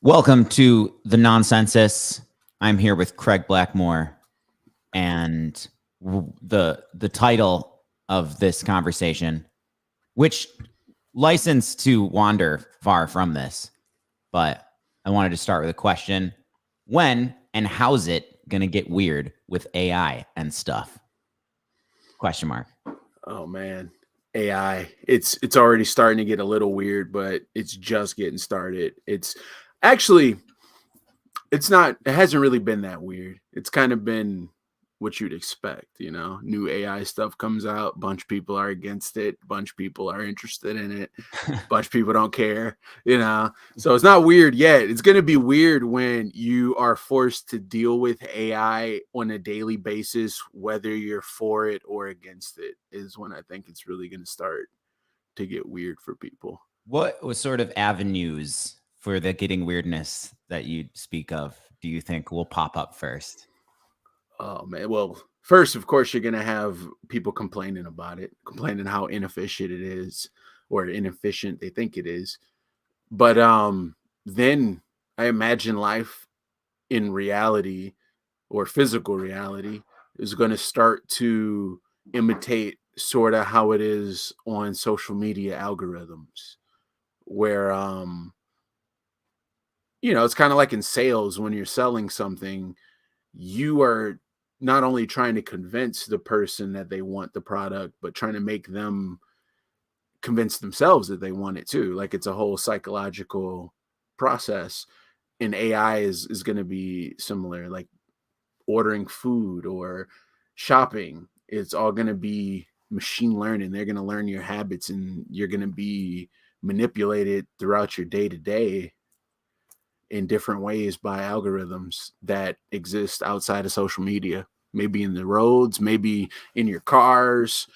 Welcome to the Nonsensus. I'm here with Craig Blackmore, and the title of this conversation, which licensed to wander far from this, but I wanted to start with a question: when and how's it gonna get weird with AI and stuff? Question mark. Oh man, AI. It's already starting to get a little weird, but it's just getting started. Actually it's not it hasn't really been that weird. It's kind of been what you'd expect. New AI stuff comes out, bunch of people are against it, bunch of people are interested in it, bunch of people don't care. So it's not weird yet. It's going to be weird when you are forced to deal with AI on a daily basis, whether you're for it or against it, is when I think it's really going to start to get weird for people. What was sort of avenues for the getting weirdness that you speak of do you think will pop up first? Oh man. Well, first, of course, you're gonna have people complaining about it, complaining how inefficient it is or inefficient they think it is. But then I imagine life in reality or physical reality is going to start to imitate sort of how it is on social media algorithms, where it's kind of like in sales. When you're selling something, you are not only trying to convince the person that they want the product, but trying to make them convince themselves that they want it too. Like, it's a whole psychological process. And AI is going to be similar, like ordering food or shopping. It's all going to be machine learning. They're going to learn your habits, and you're going to be manipulated throughout your day to day in different ways by algorithms that exist outside of social media. Maybe in the roads, maybe in your cars,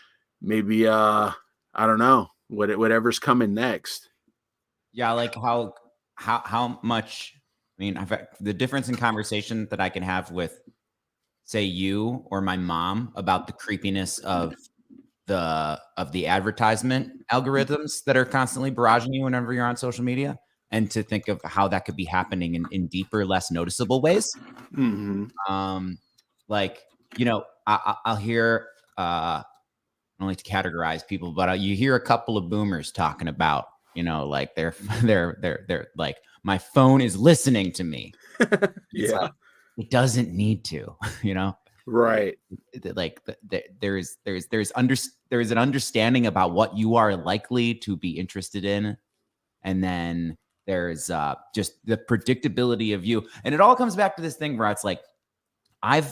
maybe I don't know, whatever's coming next. Yeah, like how much? I mean, the difference in conversation that I can have with, say, you or my mom about the creepiness of the advertisement algorithms that are constantly barraging you whenever you're on social media, and to think of how that could be happening in deeper, less noticeable ways. Mm-hmm. Like, I'll hear. I don't like to categorize people, but you hear a couple of boomers talking about, like they're like, my phone is listening to me. It's Yeah. like, it doesn't need to, Right. like there's an understanding about what you are likely to be interested in, and then there's just the predictability of you, and it all comes back to this thing where it's like, I'm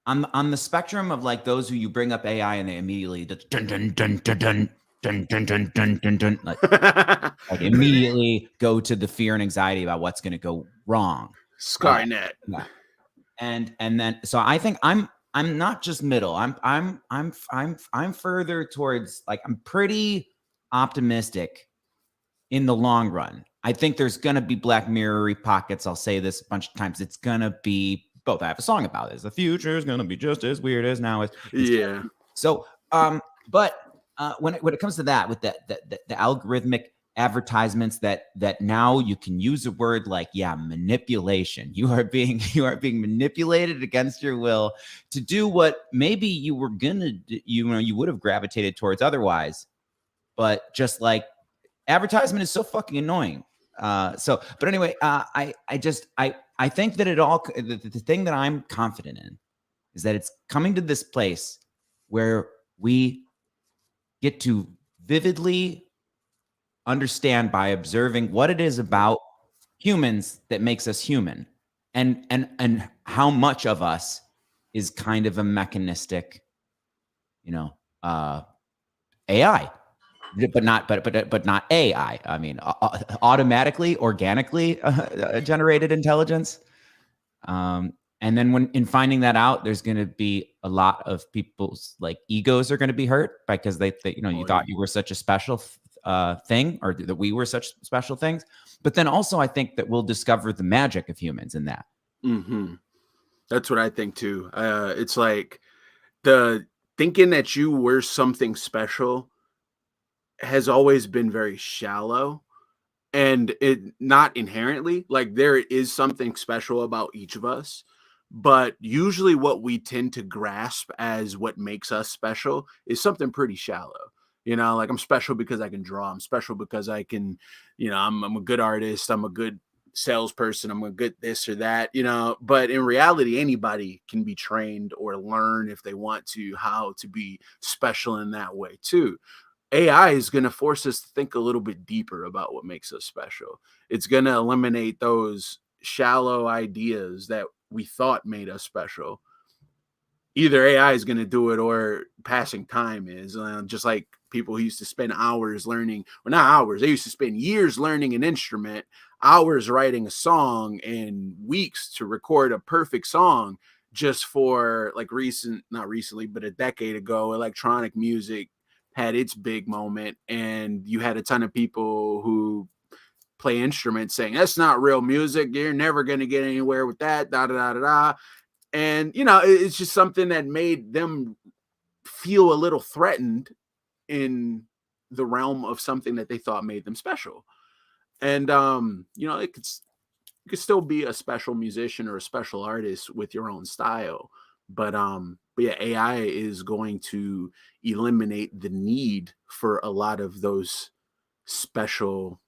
on the spectrum of like those who you bring up AI and they immediately dun dun dun dun dun dun dun dun dun dun dun, like immediately go to the fear and anxiety about what's going to go wrong. Skynet. Yeah. And then so I think I'm not just middle. I'm further towards, like, I'm pretty optimistic in the long run. I think there's gonna be Black Mirror-y pockets. I'll say this a bunch of times. It's gonna be both. I have a song about this. The future is gonna be just as weird as now. Yeah. So, but when it comes to that, with the algorithmic advertisements that now you can use a word like, manipulation. You are being manipulated against your will to do what maybe you were gonna you would have gravitated towards otherwise, but just like, advertisement is so fucking annoying. But anyway, I think that the thing that I'm confident in is that it's coming to this place where we get to vividly understand, by observing, what it is about humans that makes us human, and how much of us is kind of a mechanistic, AI. But not AI. I mean, automatically, organically generated intelligence. And then when in finding that out, there's going to be a lot of people's, like, egos are going to be hurt because they you thought you were such a special thing, or that we were such special things. But then also, I think that we'll discover the magic of humans in that. Mm-hmm. That's what I think too. It's like the thinking that you were something special has always been very shallow. And it not inherently, like there is something special about each of us, but usually what we tend to grasp as what makes us special is something pretty shallow. Like I'm special because I can draw. I'm special because I can, I'm a good artist. I'm a good salesperson. I'm a good this or that, but in reality, anybody can be trained or learn if they want to how to be special in that way too. AI is going to force us to think a little bit deeper about what makes us special. It's going to eliminate those shallow ideas that we thought made us special. Either AI is going to do it or passing time is. Just like people who used to spend hours learning, well, not hours, they used to spend years learning an instrument, hours writing a song, and weeks to record a perfect song just for like not recently, but a decade ago, electronic music had its big moment, and you had a ton of people who play instruments saying that's not real music, you're never going to get anywhere with that, da da da da da. And it's just something that made them feel a little threatened in the realm of something that they thought made them special. And it could you could still be a special musician or a special artist with your own style, but yeah, AI is going to eliminate the need for a lot of those special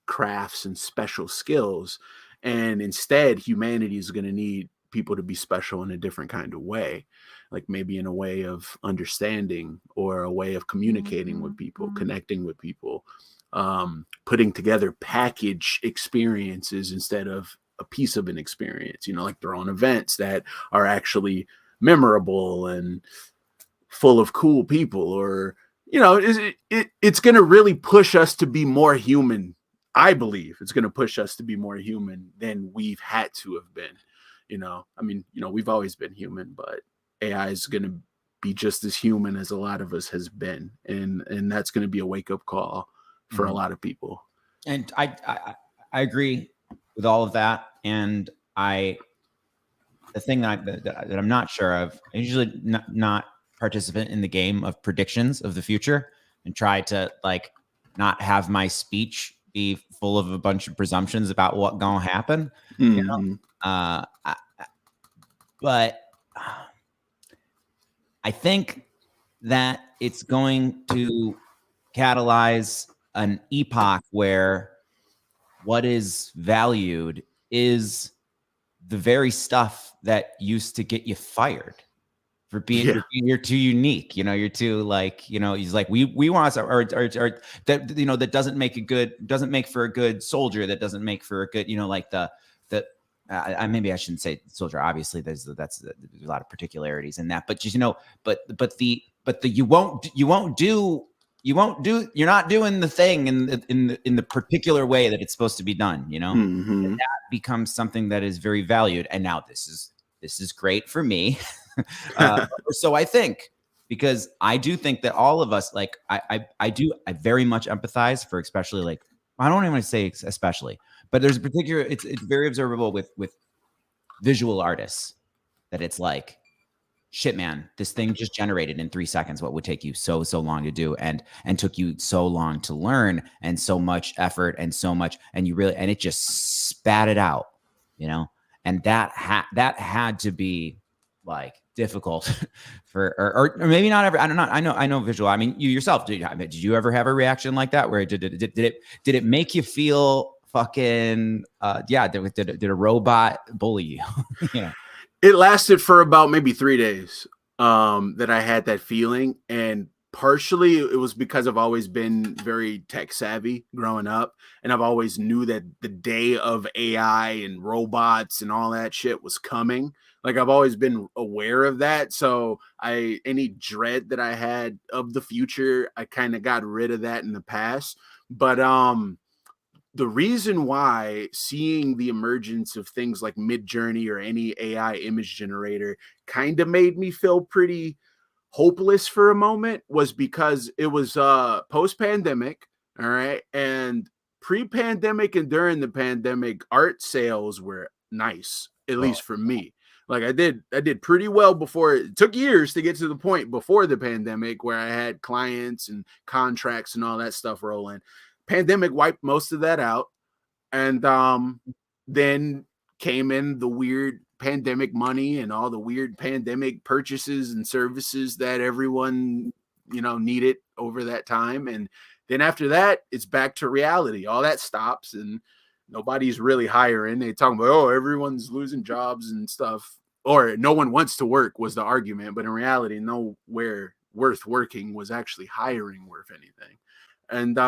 crafts and special skills, and instead humanity is going to need people to be special in a different kind of way, like maybe in a way of understanding or a way of communicating with people, connecting with people, putting together package experiences instead of a piece of an experience, like their own events that are actually memorable and full of cool people, or it's going to really push us to be more human. I believe it's going to push us to be more human than we've had to have been. We've always been human, but AI is going to be just as human as a lot of us has been, and that's going to be a wake up call for a lot of people. And I agree with all of that. And the thing that I'm not sure of, I usually not participant in the game of predictions of the future, and try to like not have my speech be full of a bunch of presumptions about what gonna happen. But I think that it's going to catalyze an epoch where what is valued is the very stuff that used to get you fired for being you're too unique, you're too like, he's like, we want or that, that doesn't make for a good soldier, that doesn't make for a good, like the maybe I shouldn't say soldier, obviously there's a lot of particularities in that, but just, but you're not doing the thing in the particular way that it's supposed to be done, and that becomes something that is very valued. And now this is great for me. So I think, because I do think that all of us, like I very much empathize for, especially like, I don't even want to say especially, but there's a particular, it's very observable with visual artists, that it's like, shit, man, this thing just generated in 3 seconds what would take you so long to do, and took you so long to learn, and so much effort, and so much, and it just spat it out, and that had to be like difficult for, or maybe not ever. I don't know. I know visual. I mean, you yourself, did you ever have a reaction like that, where did it make you feel fucking did a robot bully you? It lasted for about maybe 3 days that I had that feeling, and partially it was because I've always been very tech savvy growing up, and I've always knew that the day of AI and robots and all that shit was coming. Like, I've always been aware of that, so any dread that I had of the future, I kind of got rid of that in the past. But the reason why seeing the emergence of things like Midjourney or any AI image generator kind of made me feel pretty hopeless for a moment was because it was post-pandemic, all right? And pre-pandemic and during the pandemic, art sales were nice, at least for me. Like, I did pretty well before. It took years to get to the point before the pandemic where I had clients and contracts and all that stuff rolling. pandemic wiped most of that out. And then came in the weird pandemic money and all the weird pandemic purchases and services that everyone, needed over that time. And then after that, it's back to reality. All that stops and nobody's really hiring. They talk about, oh, everyone's losing jobs and stuff, or no one wants to work was the argument. But in reality, nowhere worth working was actually hiring worth anything. And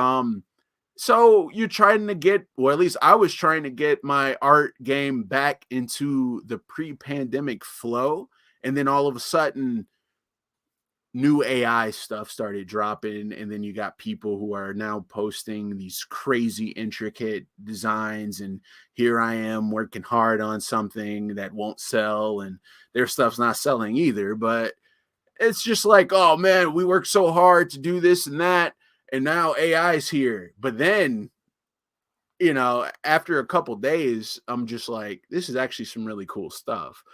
so you're trying to get, or at least I was trying to get my art game back into the pre-pandemic flow. And then all of a sudden, new AI stuff started dropping. And then you got people who are now posting these crazy intricate designs. And here I am working hard on something that won't sell. And their stuff's not selling either. But it's just like, oh man, we worked so hard to do this and that. And now AI is here. But then, after a couple days, I'm just like, this is actually some really cool stuff.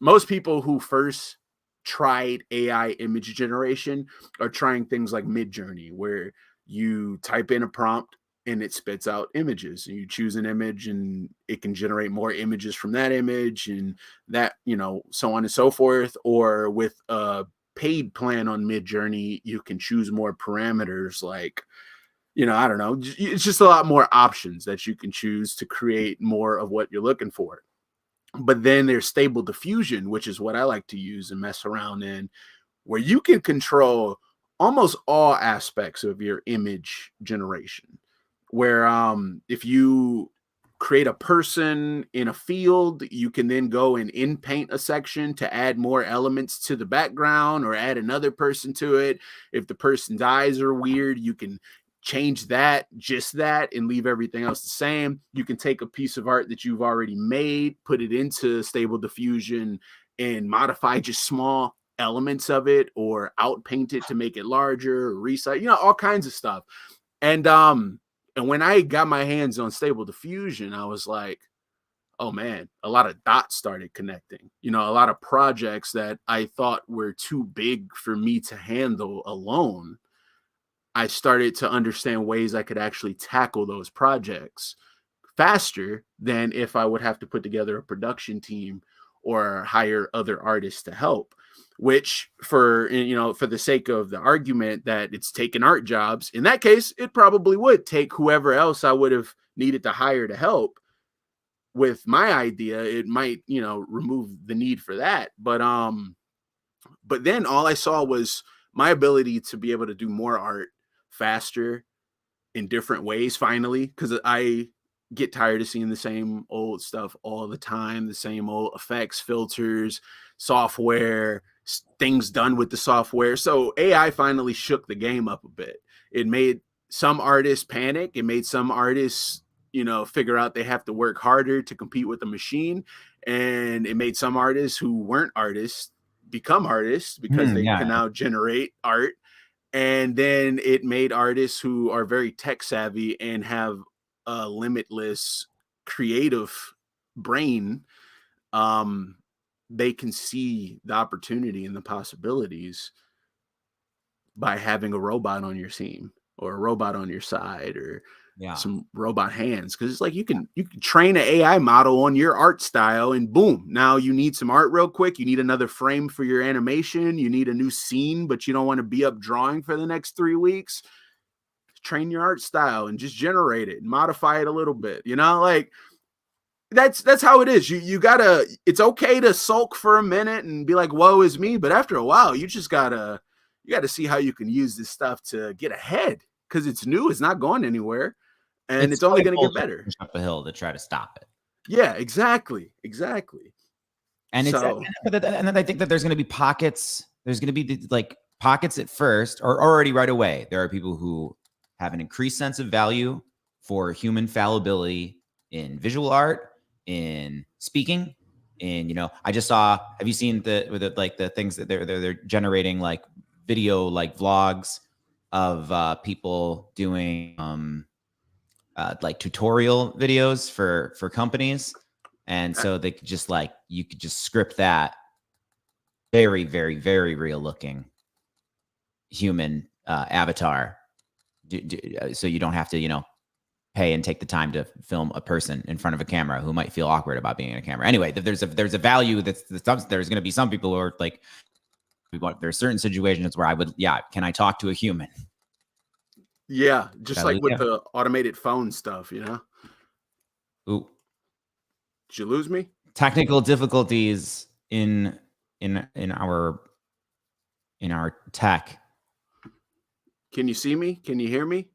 Most people who first tried AI image generation are trying things like Midjourney, where you type in a prompt and it spits out images. You choose an image and it can generate more images from that image and that, so on and so forth. Or with a paid plan on Midjourney, you can choose more parameters like, I don't know. It's just a lot more options that you can choose to create more of what you're looking for. But then there's Stable Diffusion, which is what I like to use and mess around in, where you can control almost all aspects of your image generation. Where if you create a person in a field, you can then go and in-paint a section to add more elements to the background or add another person to it. If the person's eyes are weird, you can change that, and leave everything else the same. You can take a piece of art that you've already made, put it into Stable Diffusion and modify just small elements of it or outpaint it to make it larger, or resize, all kinds of stuff. And when I got my hands on Stable Diffusion, I was like, oh man, a lot of dots started connecting. A lot of projects that I thought were too big for me to handle alone, I started to understand ways I could actually tackle those projects faster than if I would have to put together a production team or hire other artists to help. Which, for the sake of the argument that it's taking art jobs, in that case, it probably would take whoever else I would have needed to hire to help. With my idea, it might, remove the need for that. But then all I saw was my ability to be able to do more art faster in different ways, finally, because I get tired of seeing the same old stuff all the time, the same old effects, filters, software, things done with the software. So AI finally shook the game up a bit. It made some artists panic. It made some artists, figure out they have to work harder to compete with the machine. And it made some artists who weren't artists become artists because they can now generate art. And then it made artists who are very tech savvy and have a limitless creative brain, they can see the opportunity and the possibilities by having a robot on your team or a robot on your side or some robot hands. Because it's like you can train an AI model on your art style and boom, now you need some art real quick. You need another frame for your animation. You need a new scene, but you don't want to be up drawing for the next 3 weeks. Train your art style and just generate it and modify it a little bit. Like that's how it is. You gotta, it's okay to sulk for a minute and be like, woe is me. But after a while, you gotta see how you can use this stuff to get ahead because it's new. It's not going anywhere. And it's only going to get better. Up a hill to try to stop it. Yeah, exactly. And and then I think that there's going to be pockets. There's going to be like pockets at first, or already right away. There are people who have an increased sense of value for human fallibility in visual art, in speaking, in I just saw. Have you seen the things that they're generating like video like vlogs of people doing like tutorial videos for companies, and so they could just you could just script that very, very, very real looking human avatar so you don't have to, you know, pay and take the time to film a person in front of a camera who might feel awkward about being in a camera. Anyway, there's a value there's going to be some people who are like, there's certain situations where I would, can I talk to a human? Yeah, just like with the automated phone stuff, you know? Ooh. Did you lose me? Technical difficulties in our tech. Can you see me? Can you hear me?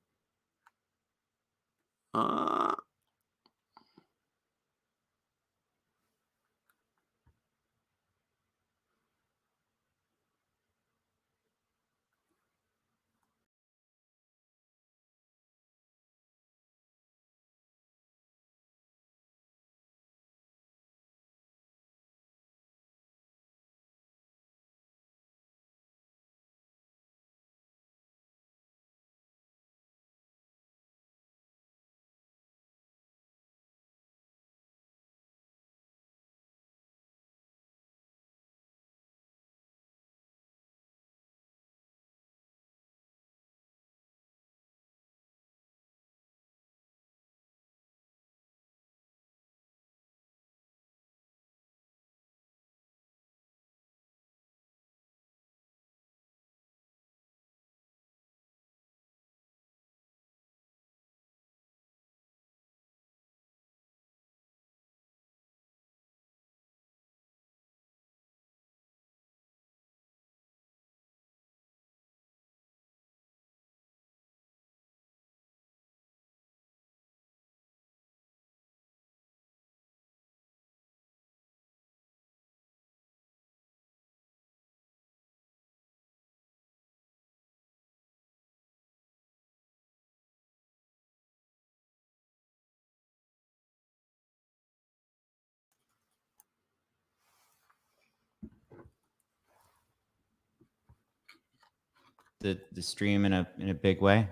The stream in a big way.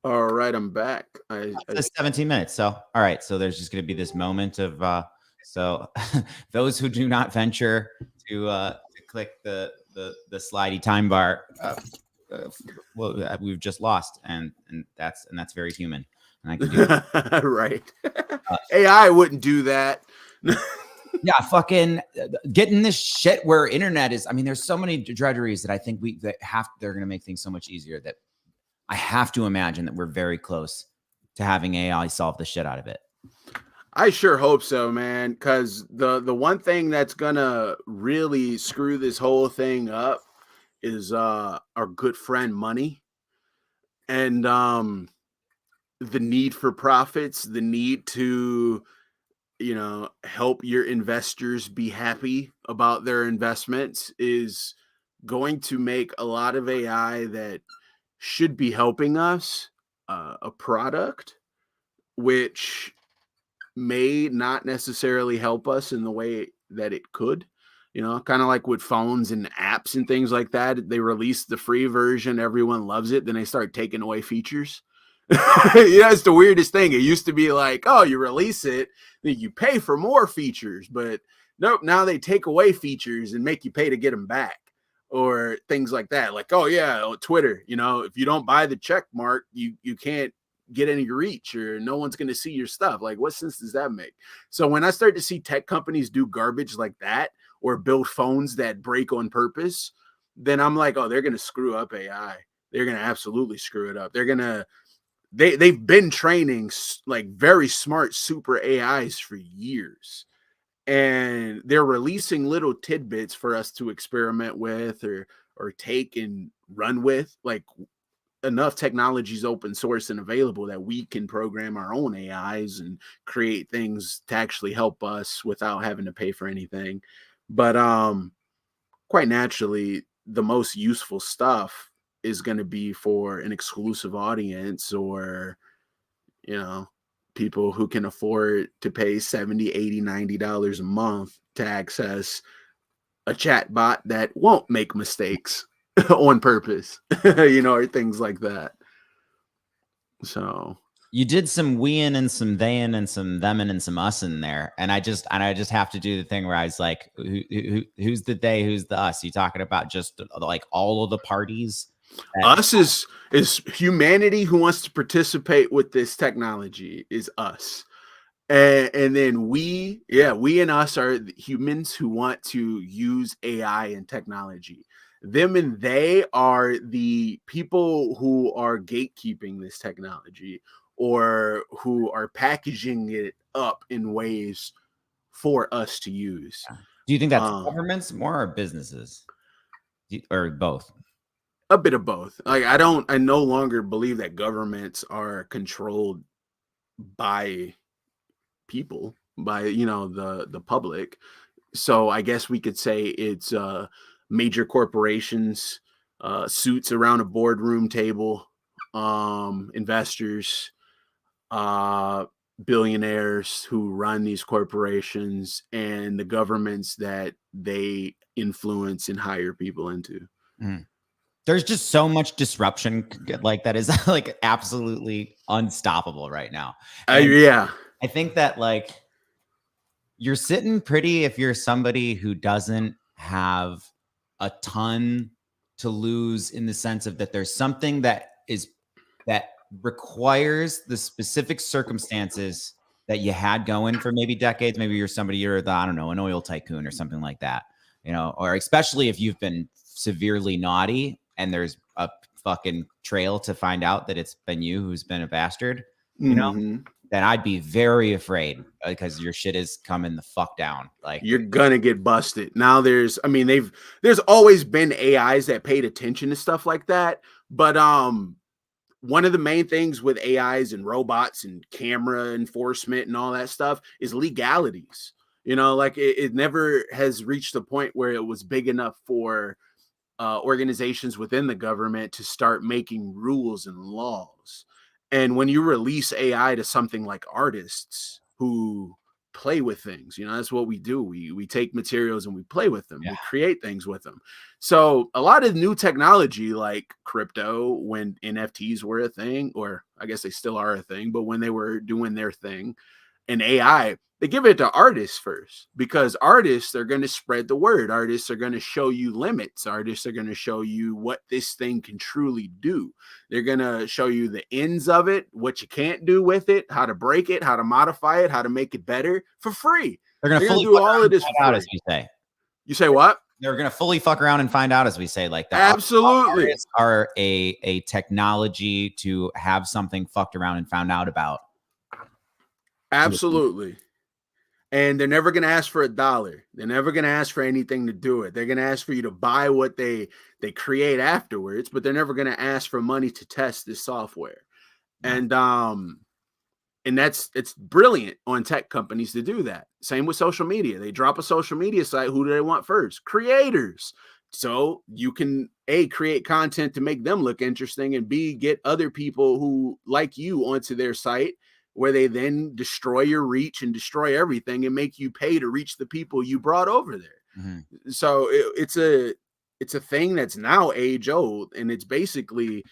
All right, I'm back. I 17 minutes. So, all right. So there's just going to be this moment of, so those who do not venture to click the slidey time bar, well, we've just lost, and that's very human. And I can do it. Right. AI wouldn't do that. Yeah, fucking getting this shit where internet is. I mean, there's so many drudgeries that I think they're going to make things so much easier that I have to imagine that we're very close to having AI solve the shit out of it. I sure hope so, man. Because the one thing that's gonna really screw this whole thing up is our good friend money, and the need for profits, the need to, you know, help your investors be happy about their investments is going to make a lot of AI that should be helping us a product which may not necessarily help us in the way that it could. You know, kind of like with phones and apps and things like that. They release the free version, everyone loves it, then they start taking away features. Yeah, it's the weirdest thing. It used to be like, oh, you release it, then you pay for more features, but nope, now they take away features and make you pay to get them back, or things like that. Like, oh yeah, Twitter, you know, if you don't buy the check mark, you can't get any reach, or no one's going to see your stuff. Like, what sense does that make? So when I start to see tech companies do garbage like that, or build phones that break on purpose, then I'm like, oh, they're going to screw up AI. They're going to absolutely screw it up. They're going to, they've been training like very smart super AIs for years, and they're releasing little tidbits for us to experiment with or take and run with. Like, enough technology is open source and available that we can program our own AIs and create things to actually help us without having to pay for anything. But quite naturally, the most useful stuff is going to be for an exclusive audience, or, you know, people who can afford to pay $70, $80, $90 a month to access a chat bot that won't make mistakes on purpose, you know, or things like that. So you did some wein and some theyin and some themin and some us in there, and I just have to do the thing where I was like, who's the they, who's the us? You talking about just like all of the parties Us is humanity who wants to participate with this technology is us. And then we and us are the humans who want to use AI and technology. Them and they are the people who are gatekeeping this technology or who are packaging it up in ways for us to use. Do you think that's governments more or businesses? Or both? A bit of both. Like I no longer believe that governments are controlled by people, by the public. So I guess we could say it's major corporations, suits around a boardroom table, investors, billionaires who run these corporations, and the governments that they influence and hire people into. There's just so much disruption like that is like absolutely unstoppable right now. Yeah. I think that like you're sitting pretty if you're somebody who doesn't have a ton to lose, in the sense of that there's something that requires the specific circumstances that you had going for maybe decades. Maybe you're somebody, you're the, I don't know, an oil tycoon or something like that, or especially if you've been severely naughty and there's a fucking trail to find out that it's been you who's been a bastard, then I'd be very afraid because your shit is coming the fuck down. Like you're gonna get busted. Now there's always been AIs that paid attention to stuff like that. But one of the main things with AIs and robots and camera enforcement and all that stuff is legalities. Like it never has reached a point where it was big enough for organizations within the government to start making rules and laws. And when you release AI to something like artists who play with things, that's what we do. We take materials and we play with them. Yeah. We create things with them. So a lot of new technology like crypto, when NFTs were a thing, or I guess they still are a thing, but when they were doing their thing, and AI, they give it to artists first, because artists are going to spread the word. Artists are going to show you limits. Artists are going to show you what this thing can truly do. They're going to show you the ends of it, what you can't do with it, how to break it, how to modify it, how to make it better for free. They're going to do all of this for free. As you say. You say what? They're going to fully fuck around and find out, as we say, like that. Absolutely. Artists are a technology to have something fucked around and found out about. Absolutely. And they're never going to ask for $1. They're never going to ask for anything to do it. They're going to ask for you to buy what they create afterwards, but they're never going to ask for money to test this software. Yeah. And it's brilliant on tech companies to do that. Same with social media. They drop a social media site. Who do they want first? Creators. So you can A, create content to make them look interesting, and B, get other people who like you onto their site, where they then destroy your reach and destroy everything and make you pay to reach the people you brought over there. Mm-hmm. So it's a thing that's now age old. And it's basically,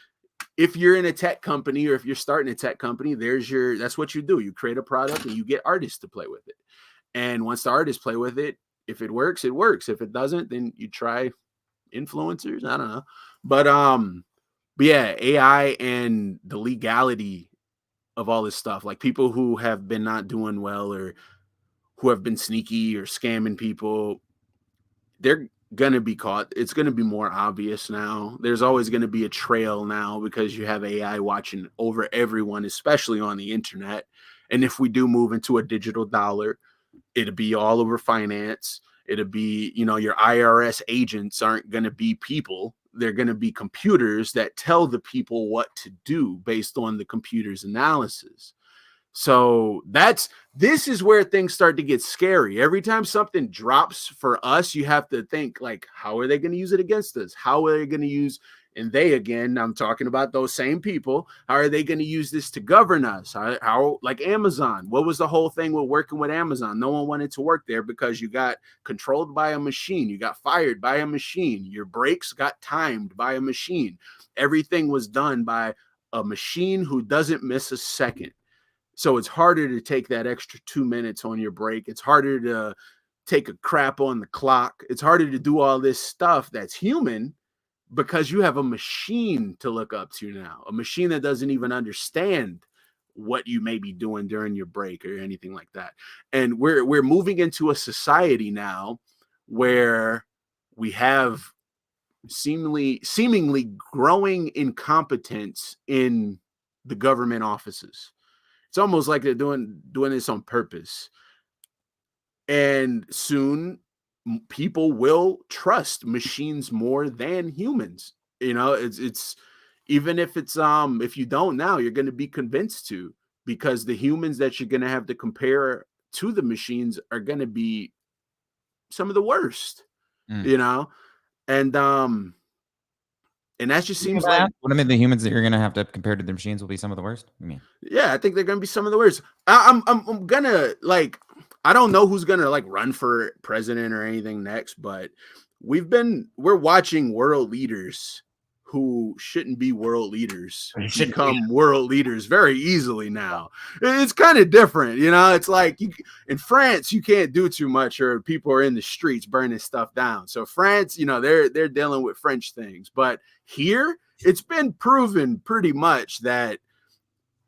if you're in a tech company or if you're starting a tech company, that's what you do. You create a product and you get artists to play with it. And once the artists play with it, if it works, it works. If it doesn't, then you try influencers. I don't know. But yeah, AI and the legality of all this stuff, like people who have been not doing well or who have been sneaky or scamming people, they're going to be caught. It's going to be more obvious now. There's always going to be a trail now because you have AI watching over everyone, especially on the internet. And if we do move into a digital dollar, it'll be all over finance. It'll be, your IRS agents aren't going to be people. They're going to be computers that tell the people what to do based on the computer's analysis. So this is where things start to get scary. Every time something drops for us, you have to think, like, how are they going to use it against us? How are they going to use, and they, again, I'm talking about those same people, how are they going to use this to govern us? How like Amazon, what was the whole thing with working with Amazon? No one wanted to work there because you got controlled by a machine. You got fired by a machine. Your breaks got timed by a machine. Everything was done by a machine who doesn't miss a second. So it's harder to take that extra 2 minutes on your break. It's harder to take a crap on the clock. It's harder to do all this stuff that's human because you have a machine to look up to now, a machine that doesn't even understand what you may be doing during your break or anything like that. And we're moving into a society now where we have seemingly growing incompetence in the government offices. It's almost like they're doing this on purpose. And soon people will trust machines more than humans. You know, it's even if it's if you don't now, you're going to be convinced to, because the humans that you're going to have to compare to the machines are going to be some of the worst, you know? And that just seems like, what I mean, the humans that you're gonna have to compare to the machines will be some of the worst. I mean, yeah, I think they're gonna be some of the worst. I'm gonna, like, I don't know who's gonna like run for president or anything next, but we're watching world leaders who shouldn't be world leaders become world leaders very easily now. It's kind of different, you know. It's like in France, you can't do too much, or people are in the streets burning stuff down. So France, you know, they're dealing with French things, but here it's been proven pretty much that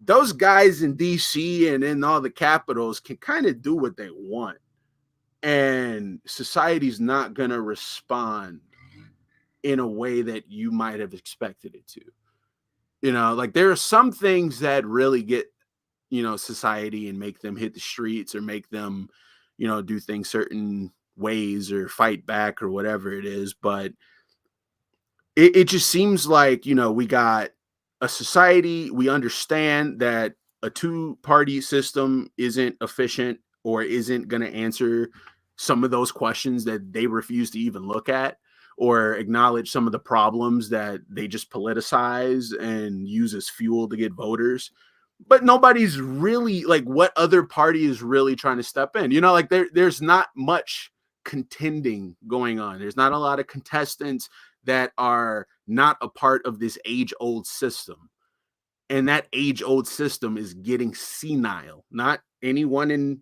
those guys in DC and in all the capitals can kind of do what they want, and society's not going to respond in a way that you might have expected it to. You know, like there are some things that really get, you know, society and make them hit the streets or make them, you know, do things certain ways or fight back or whatever it is. But it just seems like, you know, we got a society, we understand that a two-party system isn't efficient or isn't going to answer some of those questions that they refuse to even look at, or acknowledge some of the problems that they just politicize and use as fuel to get voters. But nobody's really like, what other party is really trying to step in? You know, like there's not much contending going on. There's not a lot of contestants that are not a part of this age-old system. And that age-old system is getting senile. Not anyone in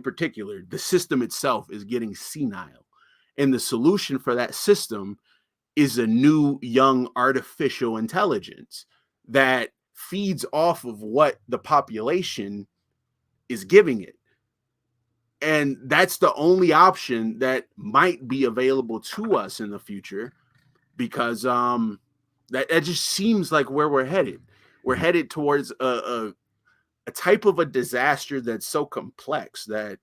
particular. The system itself is getting senile. And the solution for that system is a new, young, artificial intelligence that feeds off of what the population is giving it. And that's the only option that might be available to us in the future, because that just seems like where we're headed. We're headed towards a type of a disaster that's so complex that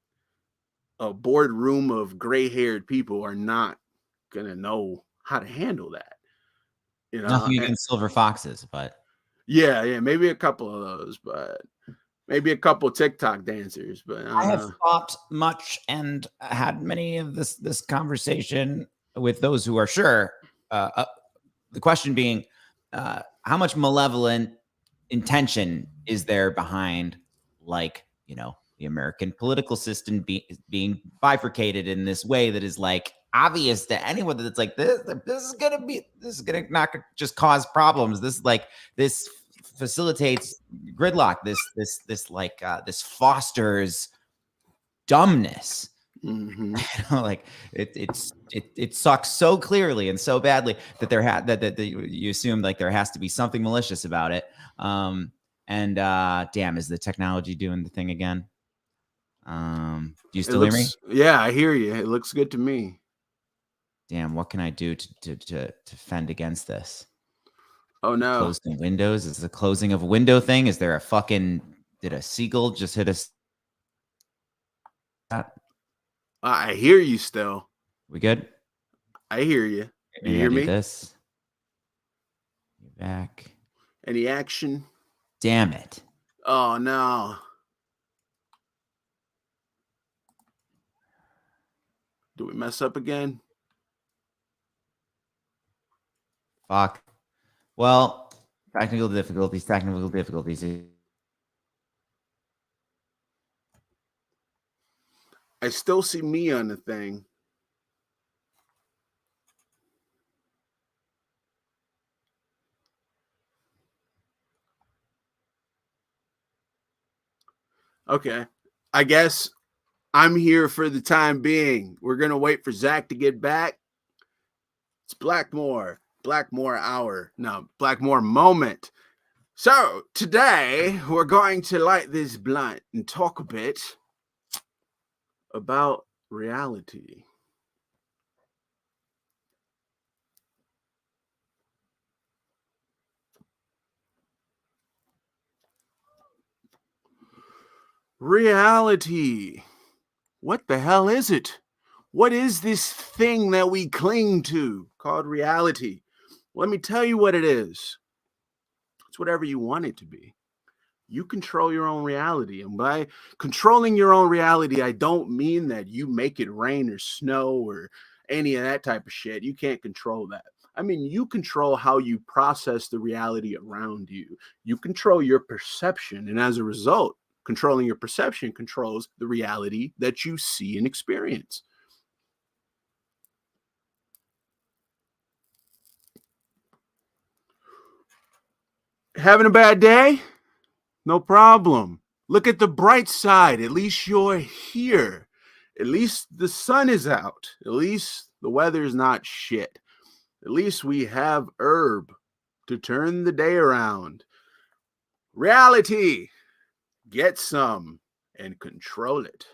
a boardroom of gray-haired people are not gonna know how to handle that. You know, nothing against silver foxes, but yeah, maybe a couple of those, but maybe a couple TikTok dancers. But I have thought much and had many of this conversation with those who are sure. The question being, how much malevolent intention is there behind, like, you know, the American political system being bifurcated in this way that is like obvious to anyone that it's like this is gonna not just cause problems. This facilitates gridlock. This fosters dumbness. Mm-hmm. You know, like it sucks so clearly and so badly that that you assume like there has to be something malicious about it. Damn, is the technology doing the thing again? Do you still hear me? Yeah, I hear you. It looks good to me. Damn, what can I do to fend against this? Oh no! Closing windows? Is the closing of a window thing? Is there a fucking? Did a seagull just hit us? I hear you still. We good? I hear you. Do you hear me? This. You're back. Any action? Damn it! Oh no! Do we mess up again? Fuck. Well, technical difficulties. I still see me on the thing. Okay. I guess I'm here for the time being. We're going to wait for Zach to get back. It's Blackmore Blackmore hour. No, Blackmore moment. So today we're going to light this blunt and talk a bit about reality. Reality. What the hell is it? What is this thing that we cling to called reality? Let me tell you what it is. It's whatever you want it to be. You control your own reality. And by controlling your own reality, I don't mean that you make it rain or snow or any of that type of shit. You can't control that. I mean, you control how you process the reality around you. You control your perception. And as a result, controlling your perception controls the reality that you see and experience. Having a bad day? No problem. Look at the bright side. At least you're here. At least the sun is out. At least the weather's not shit. At least we have herb to turn the day around. Reality. Get some and control it.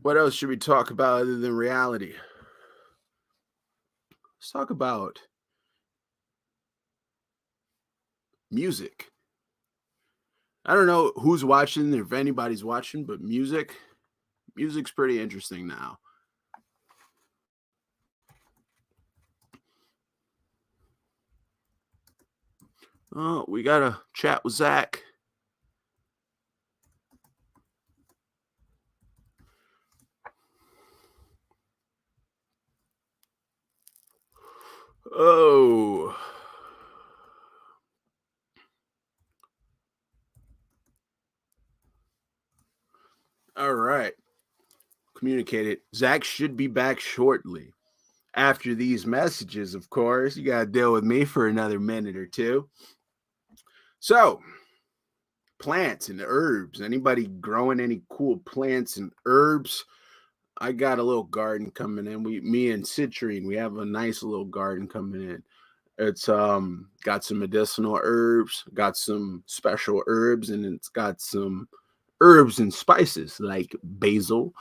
What else should we talk about other than reality? Let's talk about music. I don't know who's watching, if anybody's watching, but music's pretty interesting now. Oh, we got to chat with Zach. Oh. All right. Communicated. Zach should be back shortly. After these messages, of course, you got to deal with me for another minute or two. So, plants and herbs. Anybody growing any cool plants and herbs? I got a little garden coming in. Me and Citrine, we have a nice little garden coming in. It's got some medicinal herbs, got some special herbs, and it's got some herbs and spices like basil.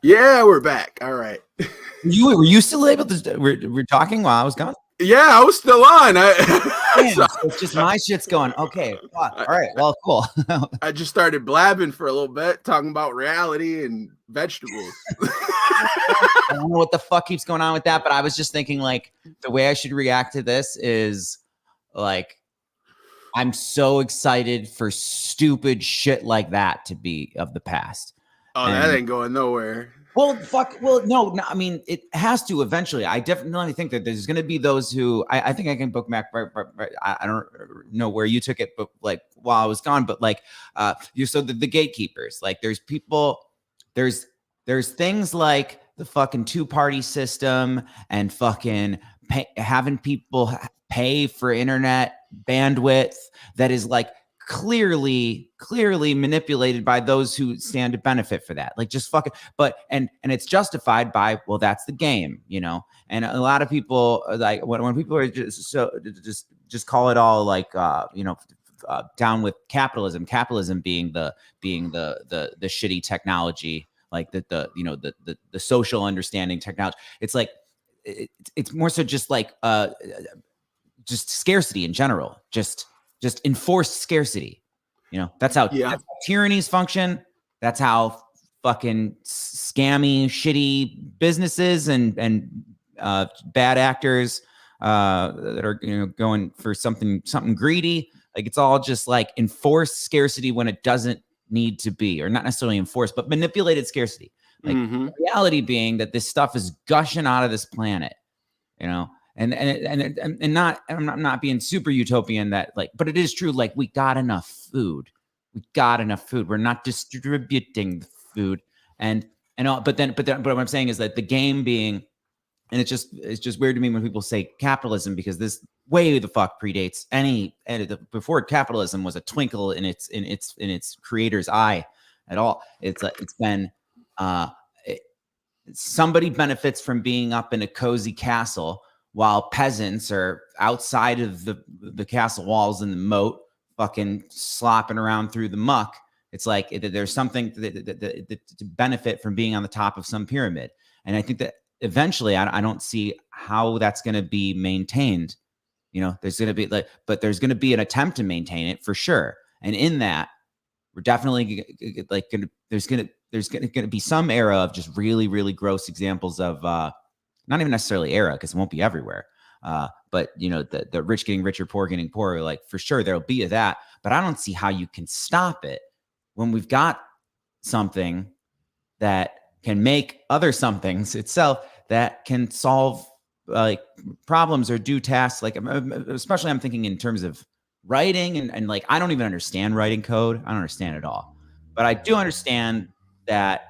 Yeah, we're back. All right. Were you still able to? We're talking while I was gone. Yeah, I was still on. Damn, so it's just my shit's going. Okay, fuck. All right. Well, cool. I just started blabbing for a little bit, talking about reality and vegetables. I don't know what the fuck keeps going on with that, but I was just thinking like the way I should react to this is like I'm so excited for stupid shit like that to be of the past. Oh, that ain't going nowhere. Well, fuck. Well, no. I mean, it has to eventually. I definitely think that there's going to be those who I think I can bookmark. I don't know where you took it, but like while I was gone. But like, so the gatekeepers. Like, there's people. There's things like the fucking two-party system and fucking having people pay for internet bandwidth that is like clearly manipulated by those who stand to benefit for that. Like just fucking, but and it's justified by, well, that's the game, you know. And a lot of people like when people are just call it all like down with capitalism being the shitty technology, like the social understanding technology. It's like it's more so just like just scarcity in general, just enforced scarcity. You know, that's how tyrannies function. That's how fucking scammy, shitty businesses and bad actors that are going for something greedy. Like it's all just like enforced scarcity when it doesn't need to be, or not necessarily enforced, but manipulated scarcity. Like the reality being that this stuff is gushing out of this planet, you know. And I'm not being super utopian that like, but it is true. Like we got enough food. We're not distributing the food, and all. But what I'm saying is that the game being, and it's just weird to me when people say capitalism, because this way the fuck predates any, and before capitalism was a twinkle in its creator's eye at all. It's been uh, somebody benefits from being up in a cozy castle while peasants are outside of the castle walls in the moat, fucking slopping around through the muck. It's like there's something to benefit from being on the top of some pyramid. And I think that eventually I don't see how that's going to be maintained. There's going to be but there's going to be an attempt to maintain it for sure. And in that, we're definitely there's going to be some era of just really, really gross examples of not even necessarily era, because it won't be everywhere. But the rich getting richer, poor getting poorer, like for sure there'll be that. But I don't see how you can stop it when we've got something that can make other somethings itself that can solve like problems or do tasks. Like especially I'm thinking in terms of writing and like I don't even understand writing code. I don't understand it all. But I do understand that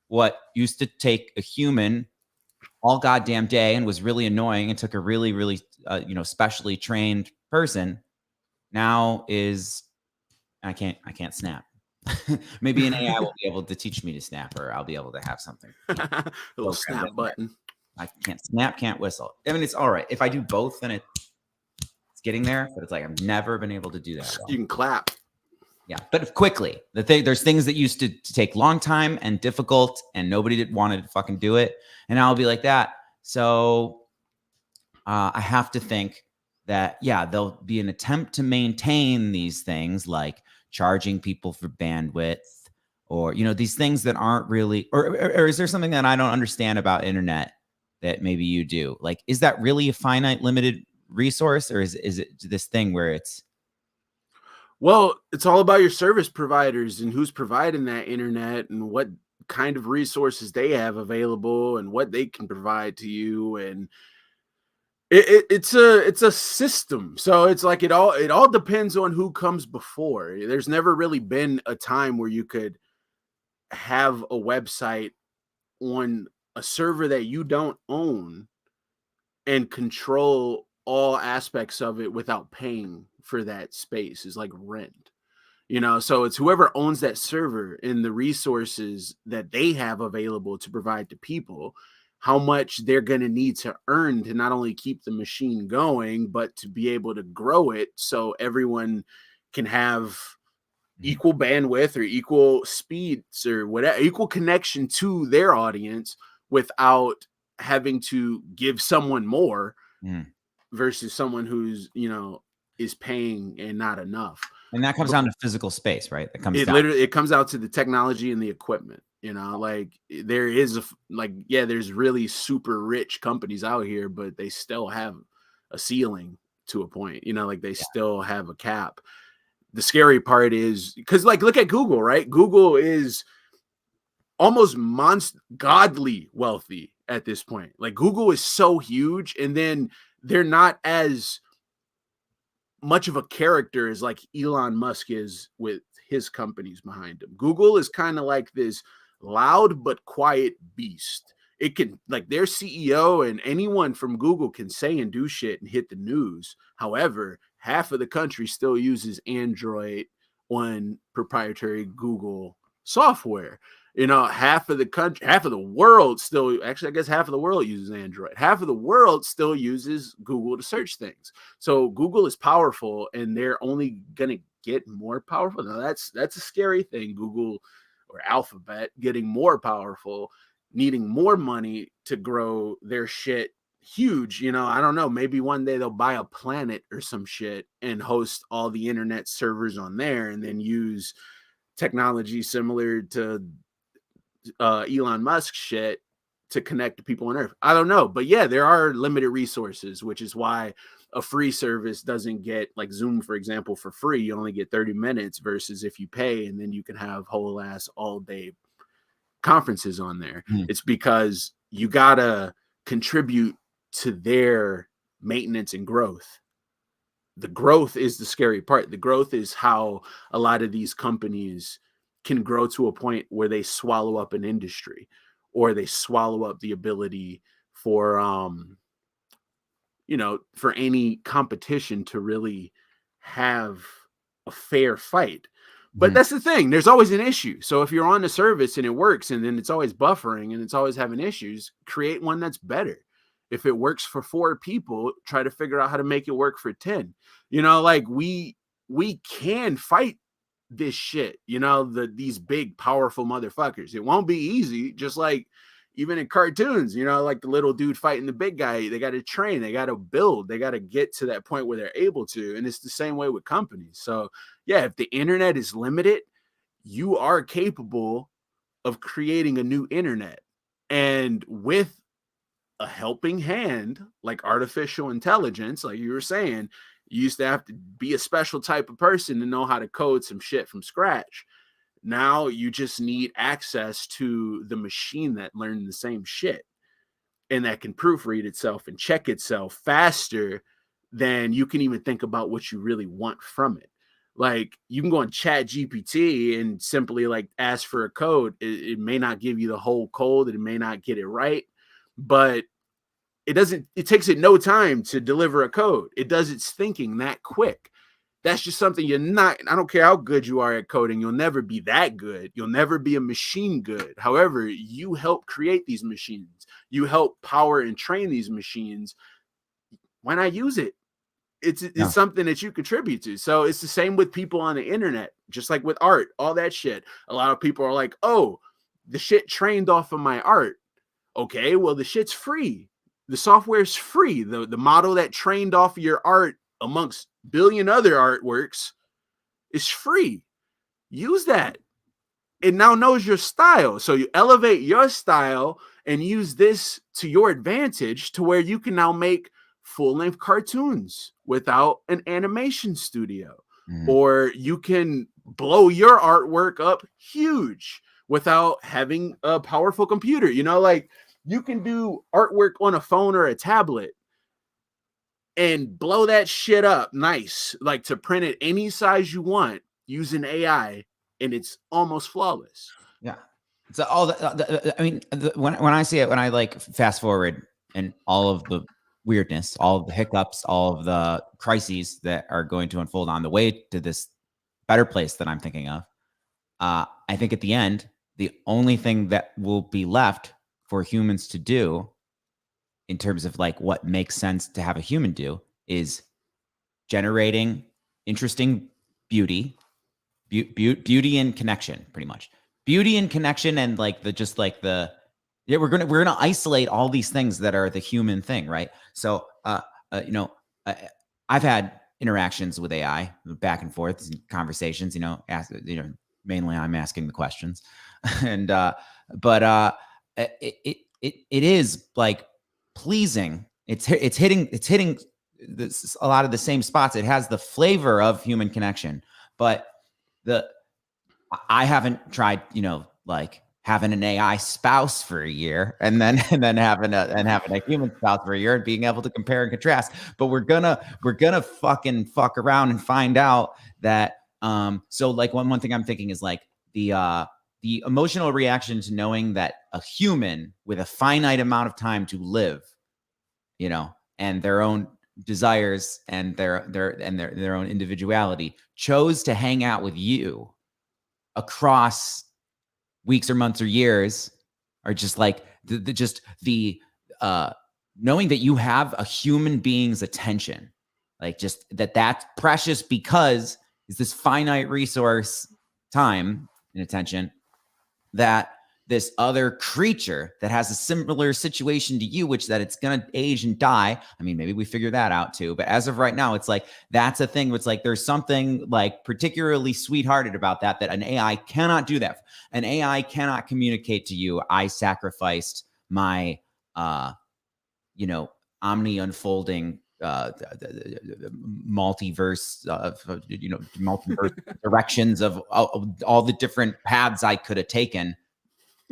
what used to take a human all goddamn day and was really annoying and took a really, really, specially trained person now is I can't snap. Maybe an AI will be able to teach me to snap, or I'll be able to have something. A little snap button. I can't snap, can't whistle. I mean, it's all right. If I do both, then it's getting there, but it's like I've never been able to do that. You can clap. Yeah, but quickly. There's things that used to take long time and difficult, and nobody wanted to fucking do it, and now I'll be like that. So I have to think that there'll be an attempt to maintain these things like charging people for bandwidth, or these things that aren't really, or is there something that I don't understand about internet that maybe you do? Like, is that really a finite, limited resource, or is it this thing where it's? Well, it's all about your service providers and who's providing that internet and what kind of resources they have available and what they can provide to you. And it's a system. So it's like it all depends on who comes before. There's never really been a time where you could have a website on a server that you don't own and control all aspects of it without paying for that space. Is like rent. So it's whoever owns that server and the resources that they have available to provide to people, how much they're going to need to earn to not only keep the machine going, but to be able to grow it so everyone can have equal bandwidth or equal speeds or whatever, equal connection to their audience without having to give someone more versus someone who's, is paying and not enough. And that comes down to physical space, right? It comes out to the technology and the equipment. Like there is there's really super rich companies out here, but they still have a ceiling to a point. Like they still have a cap. The scary part is because, like, look at Google, right? Google is almost godly wealthy at this point. Like Google is so huge, and then they're not as much of a character as like Elon Musk is with his companies behind him. Google is kind of like this loud but quiet beast. It can, like, their CEO and anyone from Google can say and do shit and hit the news. However, half of the country still uses Android on proprietary Google software. Half of the world still, actually, I guess half of the world uses Android. Half of the world still uses Google to search things. So Google is powerful, and they're only going to get more powerful. Now that's a scary thing. Google or Alphabet getting more powerful, needing more money to grow their shit huge. I don't know. Maybe one day they'll buy a planet or some shit and host all the internet servers on there, and then use technology similar to Elon Musk shit to connect to people on Earth. I don't know, but there are limited resources, which is why a free service doesn't get, like Zoom, for example, for free. You only get 30 minutes versus if you pay, and then you can have whole ass all day conferences on there. It's because you gotta contribute to their maintenance and growth. The growth is the scary part. The growth is how a lot of these companies can grow to a point where they swallow up an industry, or they swallow up the ability for for any competition to really have a fair fight. But that's the thing. There's always an issue. So if you're on the service and it works and then it's always buffering and it's always having issues, create one that's better. If it works for 4 people, try to figure out how to make it work for 10. Like we can fight this shit, these big, powerful motherfuckers. It won't be easy, just like even in cartoons, like the little dude fighting the big guy. They got to train, they got to build, they got to get to that point where they're able to. And it's the same way with companies. So yeah, if the internet is limited, you are capable of creating a new internet. And with a helping hand, like artificial intelligence, like you were saying, you used to have to be a special type of person to know how to code some shit from scratch. Now you just need access to the machine that learned the same shit and that can proofread itself and check itself faster than you can even think about what you really want from it. Like you can go on Chat GPT and simply like ask for a code. It may not give you the whole code. It may not get it right, but it takes it no time to deliver a code. It does its thinking that quick. That's just something I don't care how good you are at coding, you'll never be that good. You'll never be a machine good. However, you help create these machines. You help power and train these machines. Why not use it? It's something that you contribute to. So it's the same with people on the internet, just like with art, all that shit. A lot of people are like, oh, the shit trained off of my art. Okay, well, the shit's free. The software's free. The model that trained off of your art amongst billion other artworks is free. Use that. It now knows your style. So you elevate your style and use this to your advantage to where you can now make full-length cartoons without an animation studio. Or you can blow your artwork up huge without having a powerful computer. Like you can do artwork on a phone or a tablet and blow that shit up nice, like to print it any size you want using AI, and it's almost flawless. Yeah. So all when I see it, when I like fast forward and all of the weirdness, all of the hiccups, all of the crises that are going to unfold on the way to this better place that I'm thinking of, I think at the end, the only thing that will be left for humans to do in terms of like what makes sense to have a human do is generating interesting beauty and connection, pretty much beauty and connection. And like we're going to isolate all these things that are the human thing. Right. So, I've had interactions with AI back and forth conversations, mainly I'm asking the questions and, it is like pleasing. It's hitting a lot of the same spots. It has the flavor of human connection, but I haven't tried, like having an AI spouse for a year and then having a human spouse for a year and being able to compare and contrast. But we're gonna fucking fuck around and find out that. So like one thing I'm thinking is like the emotional reaction to knowing that a human with a finite amount of time to live, and their own desires and their own individuality chose to hang out with you across weeks or months or years, are just like the knowing that you have a human being's attention, like just that's precious because it's this finite resource, time and attention, that this other creature that has a similar situation to you, which that it's going to age and die. I mean, maybe we figure that out too. But as of right now, it's like, that's a thing. It's like, there's something like particularly sweethearted about that an AI cannot do that. An AI cannot communicate to you, I sacrificed my, omni unfolding, multiverse multiverse directions of all the different paths I could have taken.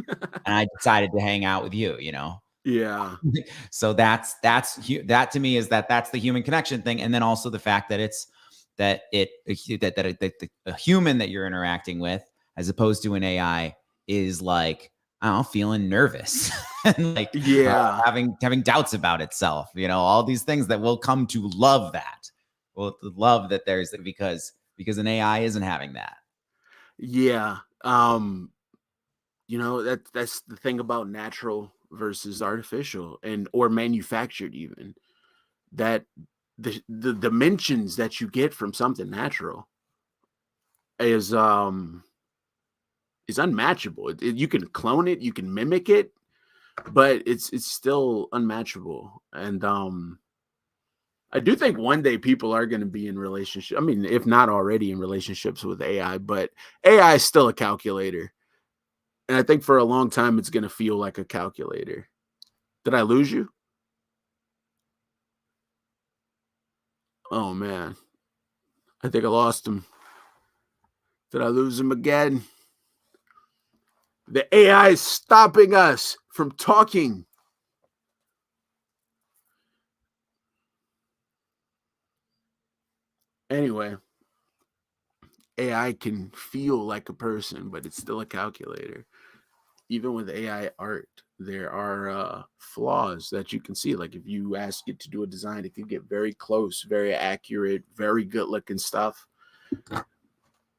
And I decided to hang out with you, Yeah. So that to me is that's the human connection thing. And then also the fact that a human that you're interacting with, as opposed to an AI, is like I don't know, feeling nervous and like Yeah. having doubts about itself, all these things that will come to love that. Well, love that there's because an AI isn't having that. Yeah. That's the thing about natural versus artificial or manufactured, even that the dimensions that you get from something natural is unmatchable. You can clone it, you can mimic it, but it's still unmatchable. And I do think one day people are going to be in relationship. I mean, if not already in relationships with AI, but AI is still a calculator. And I think for a long time it's going to feel like a calculator. Did I lose you? Oh man. I think I lost him. Did I lose him again? The AI is stopping us from talking. Anyway, AI can feel like a person, but it's still a calculator. Even with AI art, there are flaws that you can see. Like if you ask it to do a design, it can get very close, very accurate, very good looking stuff.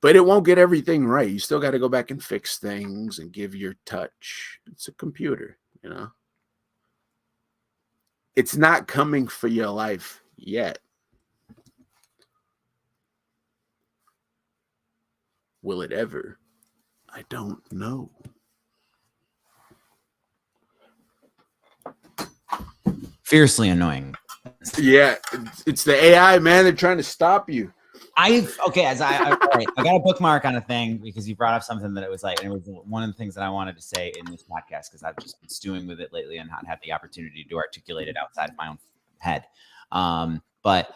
But it won't get everything right. You still got to go back and fix things and give your touch. It's a computer, It's not coming for your life yet. Will it ever? I don't know. Fiercely annoying. Yeah, it's the AI, man. They're trying to stop you. Okay, I got a bookmark on a thing because you brought up something that it was like, and it was one of the things that I wanted to say in this podcast because I've just been stewing with it lately and not had the opportunity to articulate it outside of my own head. But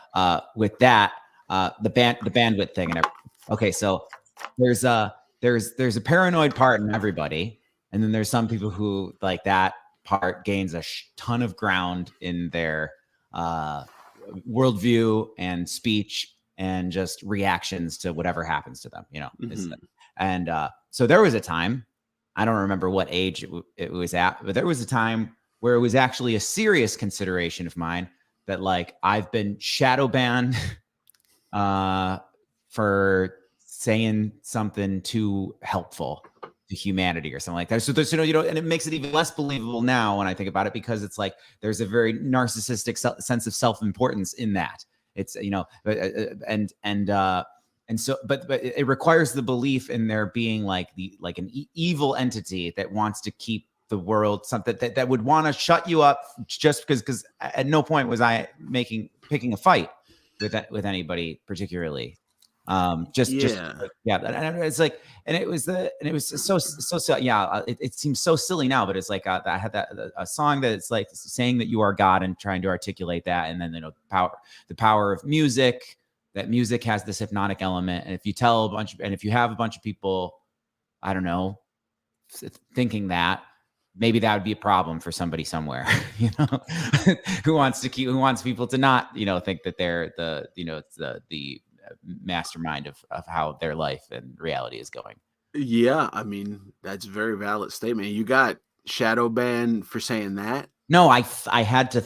with that, the bandwidth thing and everything. Okay, so there's a paranoid part in everybody, and then there's some people who like that part gains a ton of ground in their worldview and speech and just reactions to whatever happens to them, Mm-hmm. And so there was a time, I don't remember what age it was at, but there was a time where it was actually a serious consideration of mine that like I've been shadow banned for saying something too helpful to humanity or something like that. So there's, and it makes it even less believable now when I think about it, because it's like there's a very narcissistic sense of self-importance in that. It's, and so, but it requires the belief in there being like an evil entity that wants to keep the world something that would want to shut you up just because at no point was I picking a fight with anybody particularly. And it's like, and it was so yeah. It seems so silly now, but it's like I had a song that it's like saying that you are God and trying to articulate that, and then the power of music. That music has this hypnotic element, and if you have a bunch of people, I don't know, thinking that, maybe that would be a problem for somebody somewhere, who wants people to not, think that they're the mastermind of how their life and reality is going. Yeah, I mean, that's a very valid statement. You got shadow banned for saying that? No, I thought I had a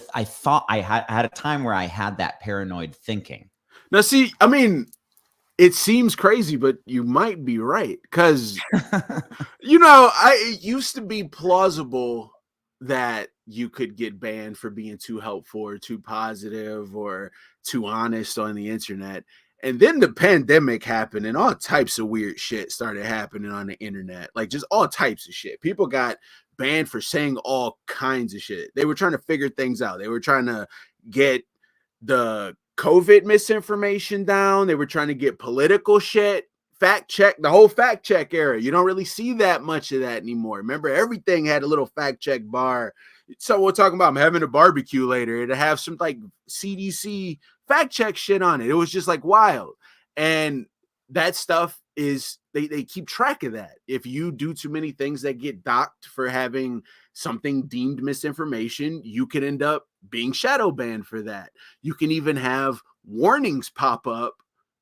time where I had that paranoid thinking. Now, see, I mean, it seems crazy, but you might be right. Because, it used to be plausible that you could get banned for being too helpful or too positive or too honest on the internet. And then the pandemic happened and all types of weird shit started happening on the internet. Like just all types of shit. People got banned for saying all kinds of shit. They were trying to figure things out. They were trying to get the COVID misinformation down. They were trying to get political shit, fact check, the whole fact check era. You don't really see that much of that anymore. Remember, everything had a little fact check bar. So we're talking about I'm having a barbecue later. It'd have some like CDC fact check shit on it. It was just like wild. And that stuff is, they keep track of that. If you do too many things that get docked for having something deemed misinformation, you can end up being shadow banned for that. You can even have warnings pop up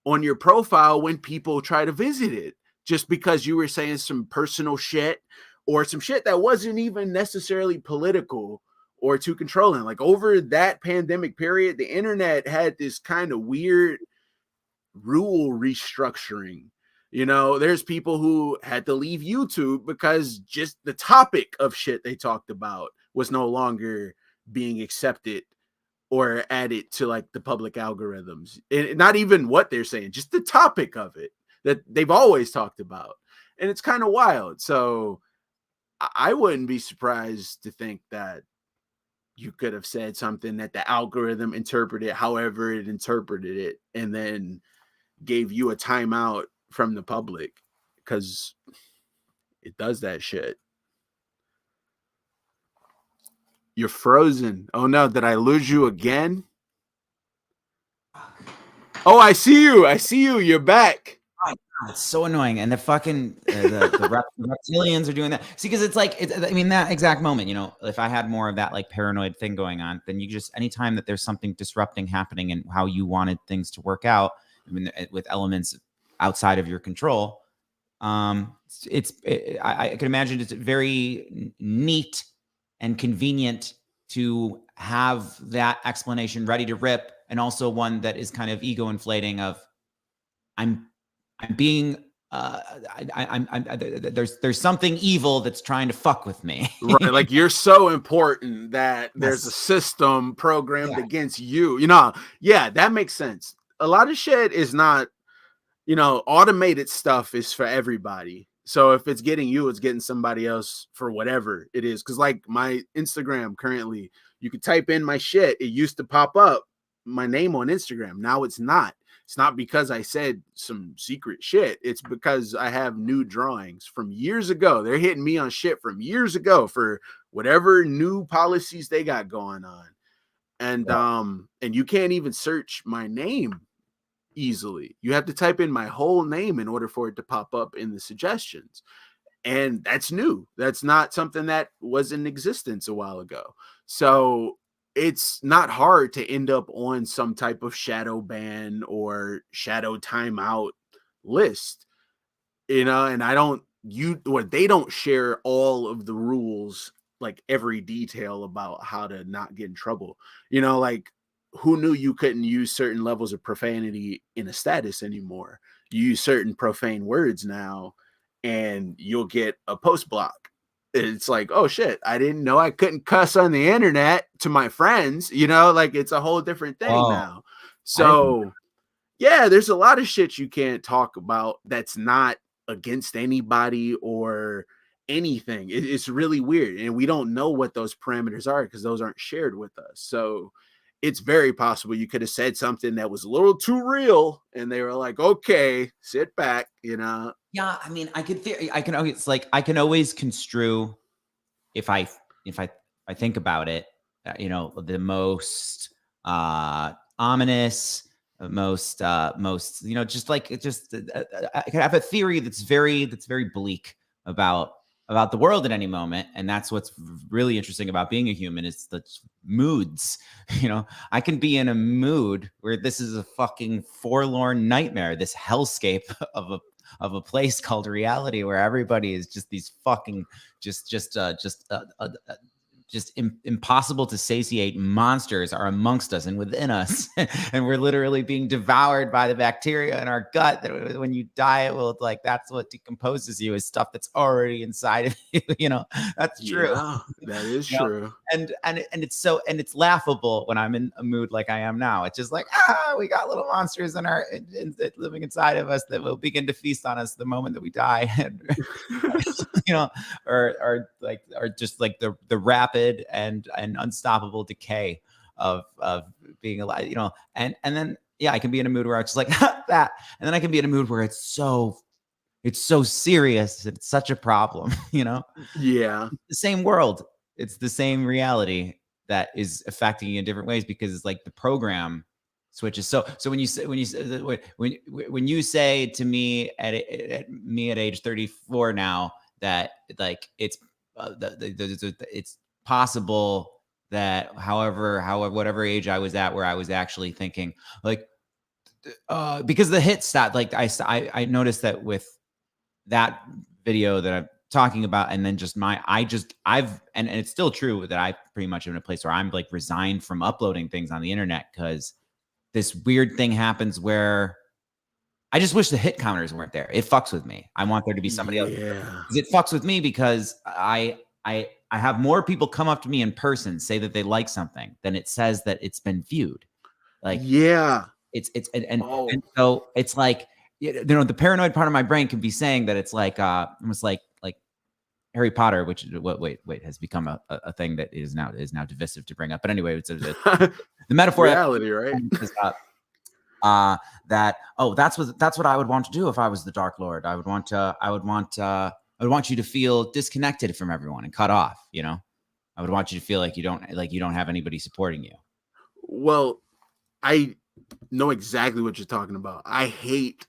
on your profile when people try to visit it, just because you were saying some personal shit or some shit that wasn't even necessarily political or too controlling. Like over that pandemic period, the internet had this kind of weird rule restructuring. You know, there's people who had to leave YouTube because just the topic of shit they talked about was no longer being accepted or added to like the public algorithms. And not even what they're saying, just the topic of it that they've always talked about. And it's kind of wild. So I wouldn't be surprised to think that you could have said something that the algorithm interpreted however it interpreted it, and then gave you a timeout from the public, because it does that shit. You're frozen. Oh no, did I lose you again? Oh, I see you. I see you. You're back. Oh, God, it's so annoying. And the fucking the reptilians are doing that. See, because it's like, I mean, that exact moment, you know, if I had more of that like paranoid thing going on, then you just, anytime that there's something disrupting happening and how you wanted things to work out, I mean, with elements outside of your control, I can imagine it's very neat and convenient to have that explanation ready to rip, and also one that is kind of ego inflating of I'm being there's something evil that's trying to fuck with me. Right, like you're so important that there's a Yes. system programmed against you. You know, yeah, that makes sense. A lot of shit is not, you know, automated stuff is for everybody. So if it's getting you, it's getting somebody else for whatever it is. Because like my Instagram currently, you could type in my shit. It used to pop up my name on Instagram. Now it's not. It's not because I said some secret shit. It's because I have new drawings from years ago. They're hitting me on shit from years ago for whatever new policies they got going on. And you can't even search my name easily. You have to type in my whole name in order for it to pop up in the suggestions. And that's new. That's not something that was in existence a while ago. So it's not hard to end up on some type of shadow ban or shadow timeout list, you know, and they don't share all of the rules, like every detail about how to not get in trouble. You know, like who knew you couldn't use certain levels of profanity in a status anymore? You use certain profane words now and you'll get a post block. It's like, oh shit, I didn't know I couldn't cuss on the internet to my friends, you know, like it's a whole different thing now. So yeah, there's a lot of shit you can't talk about that's not against anybody or anything. It's really weird. And we don't know what those parameters are because those aren't shared with us. So it's very possible you could have said something that was a little too real and they were like, okay, sit back, you know? Yeah, I mean, it's like I can always construe if I think about it, you know, the most ominous, most you know, just like it just I could have a theory that's very bleak about the world at any moment, and that's what's really interesting about being a human is the moods. You know, I can be in a mood where this is a fucking forlorn nightmare, this hellscape of a place called reality, where everybody is just these fucking impossible to satiate monsters are amongst us and within us. And we're literally being devoured by the bacteria in our gut that when you die, it will, like, that's what decomposes you, is stuff that's already inside of you. You know, that's true. Yeah, that is You know? true. And it's laughable when I'm in a mood like I am now. It's just like, we got little monsters living inside of us that will begin to feast on us the moment that we die. And, you know, or just like the rapid and unstoppable decay of being alive, you know. And then I can be in a mood where it's just like that, and then I can be in a mood where it's so serious, it's such a problem, you know. Yeah, The same world, it's the same reality that is affecting you in different ways, because it's like the program switches. So when you say to me at age 34 now that like it's it's possible that however whatever age I was at, where I was actually thinking like because the hit stat, like I noticed that with that video that talking about, and then just and it's still true that I pretty much am in a place where I'm like resigned from uploading things on the internet because this weird thing happens where I just wish the hit counters weren't there. It fucks with me. I want there to be somebody else. Because it fucks with me because I have more people come up to me in person, say that they like something than it says that it's been viewed. Like, it's and so it's like, you know, the paranoid part of my brain can be saying that it's like almost like Harry Potter, which has become a thing that is now divisive to bring up. But anyway, it's the metaphor reality, right? Is, that that's what I would want to do if I was the Dark Lord. I would want you to feel disconnected from everyone and cut off. You know, I would want you to feel like you don't have anybody supporting you. Well, I know exactly what you're talking about. I hate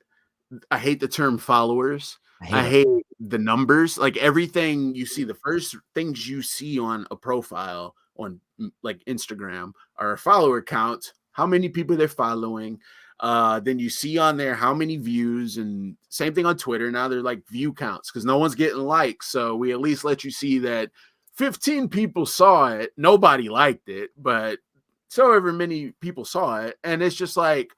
the term followers. I hate the numbers. Like everything you see, the first things you see on a profile on like Instagram are follower counts, how many people they're following. Then you see on there how many views, and same thing on Twitter. Now they're like view counts because no one's getting likes. So we at least let you see that 15 people saw it. Nobody liked it, but so ever many people saw it. And it's just like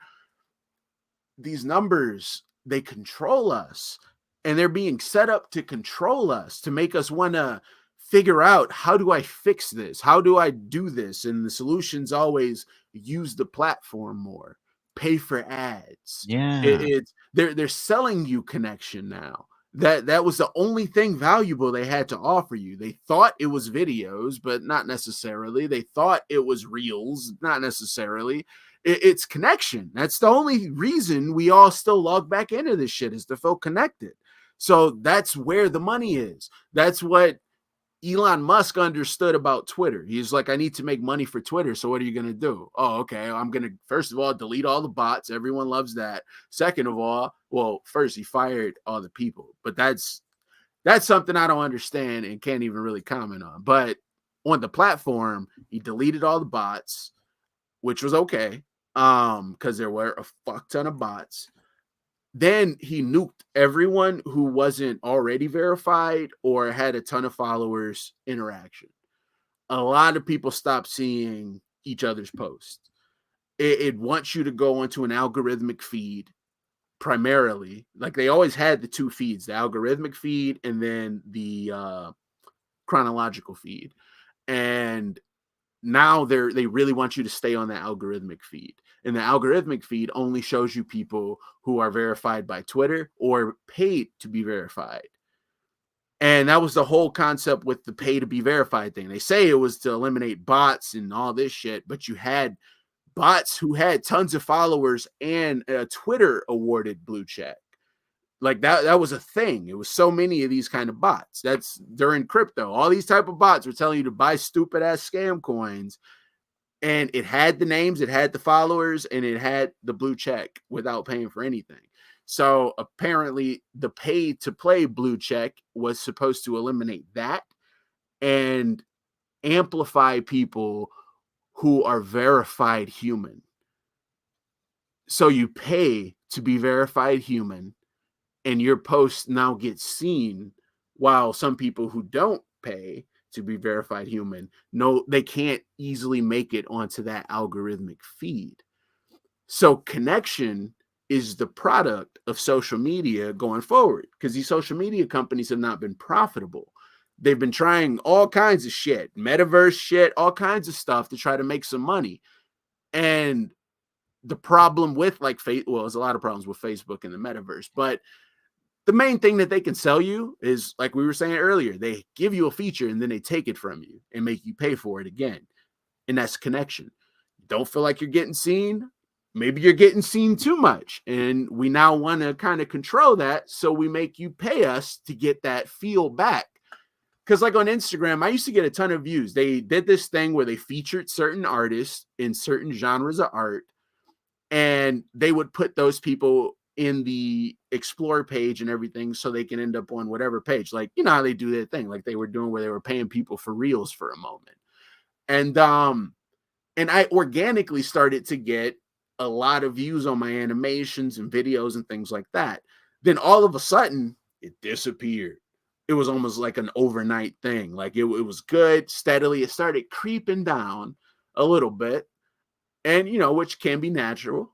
these numbers, they control us, and they're being set up to control us, to make us want to figure out, how do I fix this? How do I do this? And the solution's always use the platform more, pay for ads. Yeah. They're selling you connection now. That was the only thing valuable they had to offer you. They thought it was videos, but not necessarily. They thought it was reels, not necessarily. It's connection. That's the only reason we all still log back into this shit, is to feel connected. So that's where the money is. That's what Elon Musk understood about Twitter. He's like, I need to make money for Twitter. So what are you going to do? Oh, okay. I'm going to, first of all, delete all the bots. Everyone loves that. Second of all, well, first he fired all the people, but that's something I don't understand and can't even really comment on. But on the platform, he deleted all the bots, which was okay. Because there were a fuck ton of bots. Then he nuked everyone who wasn't already verified or had a ton of followers interaction. A lot of people stopped seeing each other's posts. It wants you to go into an algorithmic feed primarily. Like they always had the two feeds, the algorithmic feed and then the chronological feed. And now they really want you to stay on the algorithmic feed. And the algorithmic feed only shows you people who are verified by Twitter or paid to be verified. And that was the whole concept with the pay to be verified thing. They say it was to eliminate bots and all this shit, but you had bots who had tons of followers and a Twitter awarded blue check. Like that was a thing. It was so many of these kind of bots. That's during crypto. All these type of bots were telling you to buy stupid ass scam coins. And it had the names, it had the followers, and it had the blue check without paying for anything. So apparently the pay to play blue check was supposed to eliminate that and amplify people who are verified human. So you pay to be verified human, and your post now gets seen, while some people who don't pay to be verified human, no, they can't easily make it onto that algorithmic feed. So connection is the product of social media going forward, because these social media companies have not been profitable. They've been trying all kinds of shit, metaverse shit, all kinds of stuff to try to make some money. And the problem with there's a lot of problems with Facebook and the metaverse, but the main thing that they can sell you is, like we were saying earlier, they give you a feature and then they take it from you and make you pay for it again. And that's connection. Don't feel like you're getting seen. Maybe you're getting seen too much. And we now want to kind of control that. So we make you pay us to get that feel back. Because like on Instagram, I used to get a ton of views. They did this thing where they featured certain artists in certain genres of art. And they would put those people in the explore page and everything so they can end up on whatever page. Like, you know how they do their thing, like they were doing where they were paying people for reels for a moment. And I organically started to get a lot of views on my animations and videos and things like that. Then all of a sudden it disappeared. it was almost like an overnight thing. Like it was good steadily. It started creeping down a little bit, and which can be natural.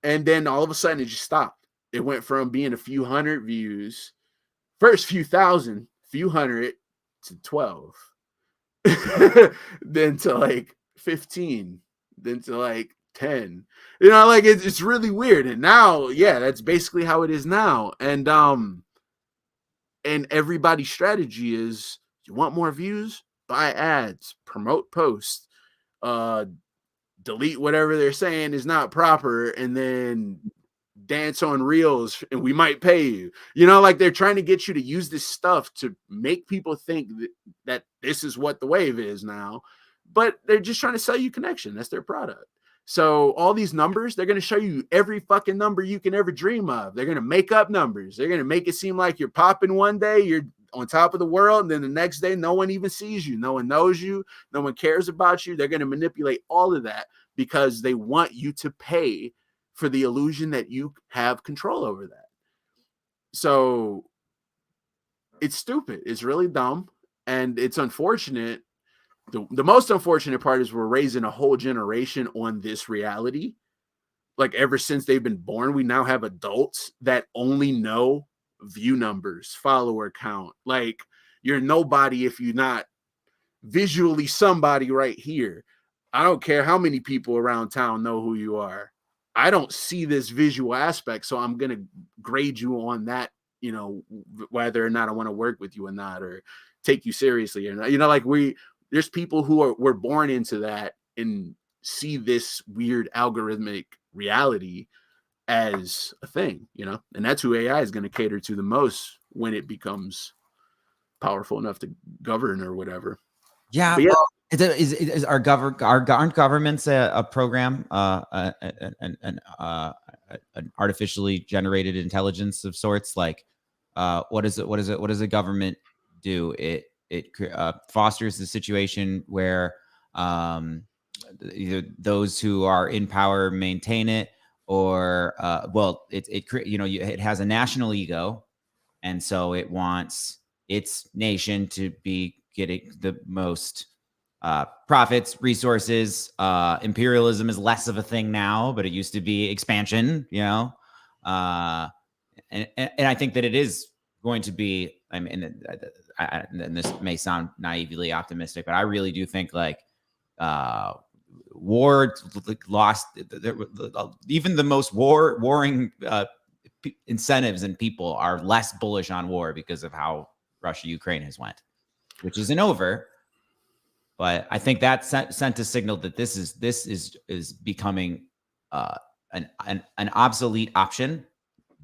And then all of a sudden it just stopped. It went from being a few hundred views, first few thousand, few hundred, to 12, then to like 15, then to like 10. Like it's really weird. And now, yeah, that's basically how it is now. And everybody's strategy is, you want more views? Buy ads, promote posts, delete whatever they're saying is not proper, and then dance on reels and we might pay you. Like they're trying to get you to use this stuff to make people think that this is what the wave is now, but they're just trying to sell you connection. That's their product. So all these numbers, they're going to show you every fucking number you can ever dream of. They're going to make up numbers. They're going to make it seem like you're popping one day, you're on top of the world, and then the next day no one even sees you, no one knows you, no one cares about you. They're going to manipulate all of that because they want you to pay for the illusion that you have control over that. So it's stupid. It's really dumb. And it's unfortunate. The most unfortunate part is we're raising a whole generation on this reality. Like ever since they've been born, we now have adults that only know view numbers, follower count. Like you're nobody if you're not visually somebody right here. I don't care how many people around town know who you are. I don't see this visual aspect, so I'm going to grade you on that, whether or not I want to work with you or not, or take you seriously or not. Like there's people who were born into that and see this weird algorithmic reality as a thing, and that's who AI is going to cater to the most when it becomes powerful enough to govern or whatever. Yeah. Yeah. Well, is our aren't governments a program, an artificially generated intelligence of sorts? Like, what does a government do? It fosters the situation where either those who are in power maintain it, or it has a national ego, and so it wants its nation to be getting the most profits, resources. Imperialism is less of a thing now, but it used to be expansion, and I think that it is going to be, I mean, and this may sound naively optimistic, but I really do think like war lost, even the most warring incentives and people are less bullish on war because of how Russia-Ukraine has went, which isn't over. But I think that sent a signal that this is becoming an obsolete option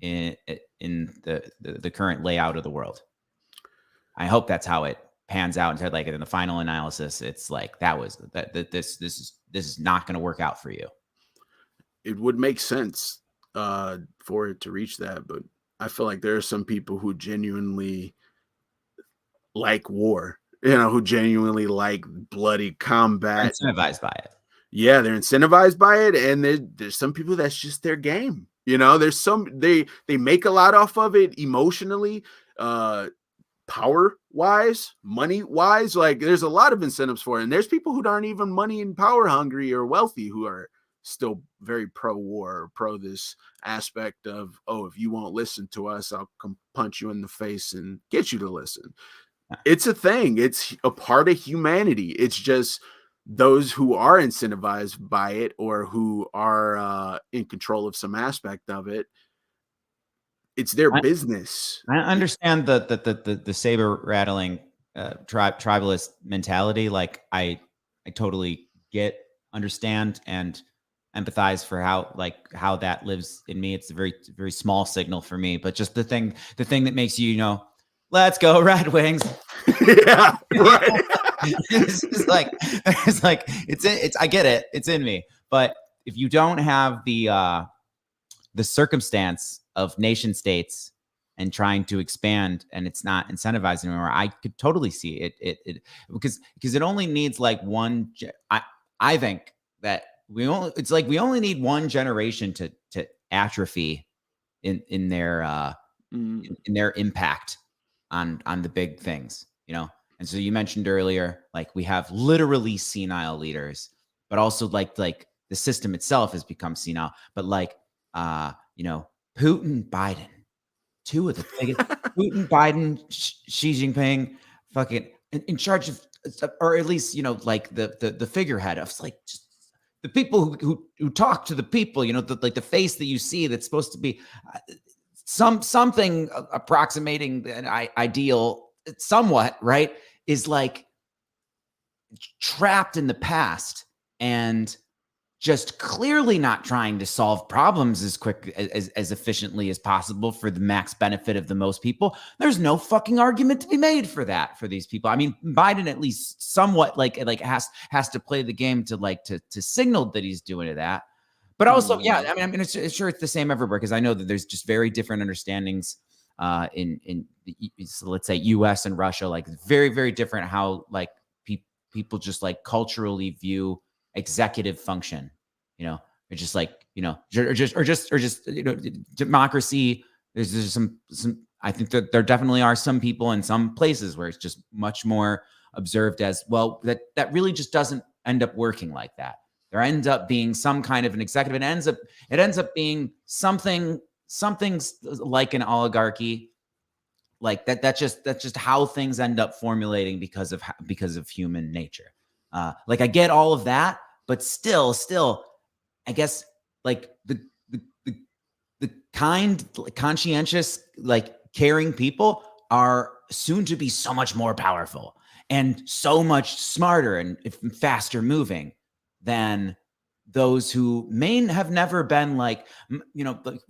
in the current layout of the world. I hope that's how it pans out. And like in the final analysis, it's like this is not going to work out for you. It would make sense for it to reach that, but I feel like there are some people who genuinely like war. Who genuinely like bloody combat. They're incentivized by it. Yeah, they're incentivized by it, and there's some people that's just their game. There's some they make a lot off of it emotionally, power wise, money wise. Like there's a lot of incentives for it, and there's people who aren't even money and power hungry or wealthy who are still very pro war or pro this aspect of, oh, if you won't listen to us, I'll come punch you in the face and get you to listen. It's a thing. It's a part of humanity. It's just those who are incentivized by it or who are in control of some aspect of it. It's their business. I understand the saber rattling tribalist mentality. Like I totally understand and empathize for how that lives in me. It's a very, very small signal for me, but just the thing that makes you, let's go Red Wings. Yeah, right. it's like I get it. It's in me. But if you don't have the circumstance of nation states and trying to expand, and it's not incentivized anymore, I could totally see it because it only needs like one. I think that we only need one generation to atrophy in their in their impact on the big things, you know. And so you mentioned earlier, like we have literally senile leaders, but also like the system itself has become senile. But like you know, Putin, Biden, two of the biggest, Putin, Biden, Xi Jinping, fucking in charge of, or at least, you know, like the figurehead of like just the people who talk to the people, you know, like the face that you see that's supposed to be something approximating an ideal somewhat, right, is like trapped in the past and just clearly not trying to solve problems as quick as efficiently as possible for the max benefit of the most people. There's no fucking argument to be made for that for these people. I mean, Biden at least somewhat like has to play the game to like to signal that he's doing that. But also, yeah, I mean, it's sure it's the same everywhere because I know that there's just very different understandings in so let's say U.S. and Russia. Like very, very different how like people just like culturally view executive function, you know, or just like, you know, or just you know, democracy. There's some I think that there definitely are some people in some places where it's just much more observed as well that really just doesn't end up working like that. There ends up being some kind of an executive. It ends up being something like an oligarchy, like that's just how things end up formulating because of human nature. Like I get all of that, but still, I guess like the kind, conscientious, like caring people are soon to be so much more powerful and so much smarter and faster moving than those who may have never been like, you know, like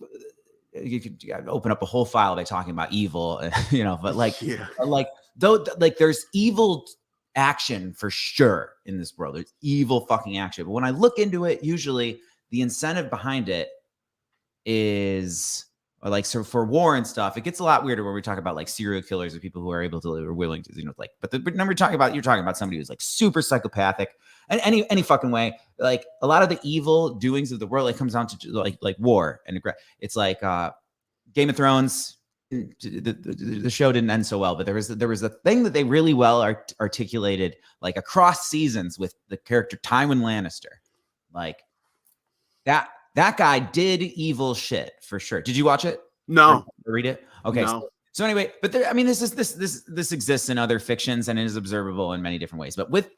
you could open up a whole file by talking about evil, you know, but like, though, like there's evil action for sure in this world. There's evil fucking action. But when I look into it, usually the incentive behind it is like, so for war and stuff, it gets a lot weirder when we talk about like serial killers or people who are able to, are willing to, you know, like, but the number you're talking about somebody who's like super psychopathic and any fucking way. Like a lot of the evil doings of the world, it comes down to like war and it's like Game of Thrones. The show didn't end so well, but there was a thing that they really well articulated like across seasons with the character Tywin Lannister. Like that guy did evil shit for sure. Did you watch it? No. Or read it? Okay. No. So anyway, but there, I mean, this exists in other fictions and it is observable in many different ways. But with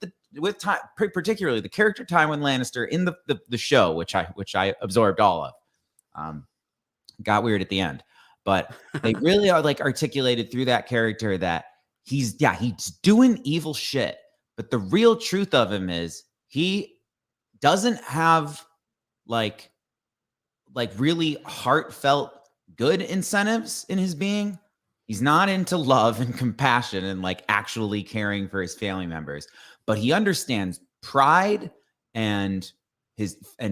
particularly the character Tywin Lannister in the show, which I absorbed all of, got weird at the end, but they really are like articulated through that character that he's doing evil shit, but the real truth of him is he doesn't have like really heartfelt good incentives in his being. He's not into love and compassion and like actually caring for his family members, but he understands pride and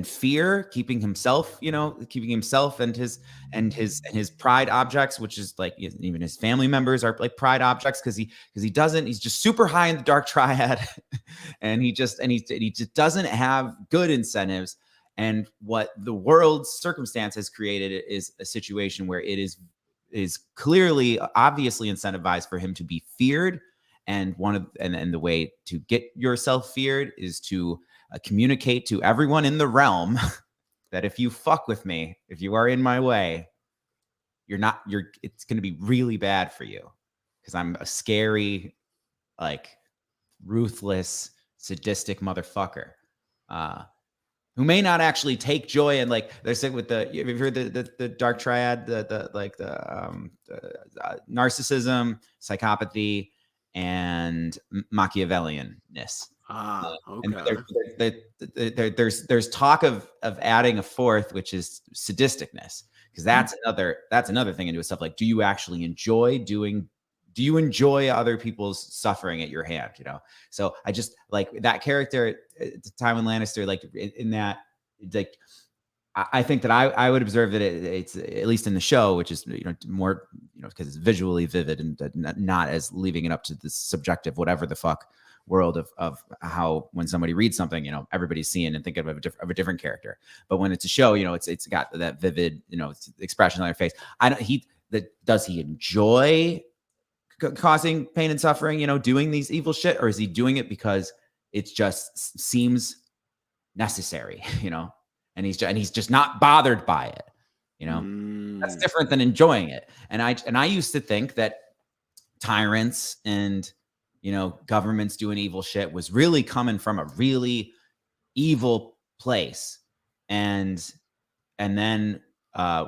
fear, keeping himself and his pride objects, which is like even his family members are like pride objects because he's just super high in the dark triad and he just doesn't have good incentives. And what the world's circumstance has created is a situation where it is clearly, obviously incentivized for him to be feared. And the way to get yourself feared is to communicate to everyone in the realm that if you fuck with me, if you are in my way, it's going to be really bad for you because I'm a scary, like ruthless, sadistic motherfucker. Who may not actually take joy in, like they're saying with have you heard the dark triad, the narcissism, psychopathy, and Machiavellianness. Okay. And there's talk of adding a fourth, which is sadisticness, because that's another thing into itself. Like, do you actually enjoy other people's suffering at your hand? You know, so I just like that character, Tywin Lannister, like in that, like I think that I would observe that it's at least in the show, which is more because it's visually vivid and not as leaving it up to the subjective whatever the fuck world of how when somebody reads something, everybody's seeing and thinking of a different character. But when it's a show, it's got that vivid expression on their face. Does he enjoy causing pain and suffering, doing these evil shit, or is he doing it because it just seems necessary, and he's just not bothered by it, That's different than enjoying it. And I used to think that tyrants and governments doing evil shit was really coming from a really evil place, and then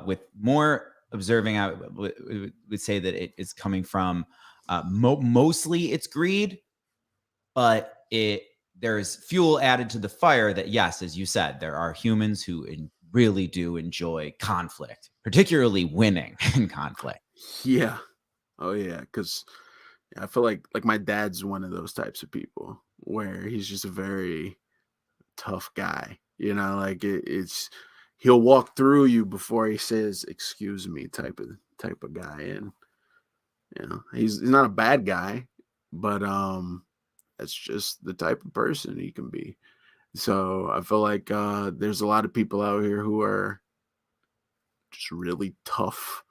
with more observing, I would say that it is coming from mostly it's greed, but there's fuel added to the fire that, yes, as you said, there are humans who really do enjoy conflict, particularly winning in conflict. Yeah. Oh yeah, because I feel like my dad's one of those types of people where he's just a very tough guy. Like it's he'll walk through you before he says "excuse me" type of guy, and he's not a bad guy, but that's just the type of person he can be. So I feel like there's a lot of people out here who are just really tough.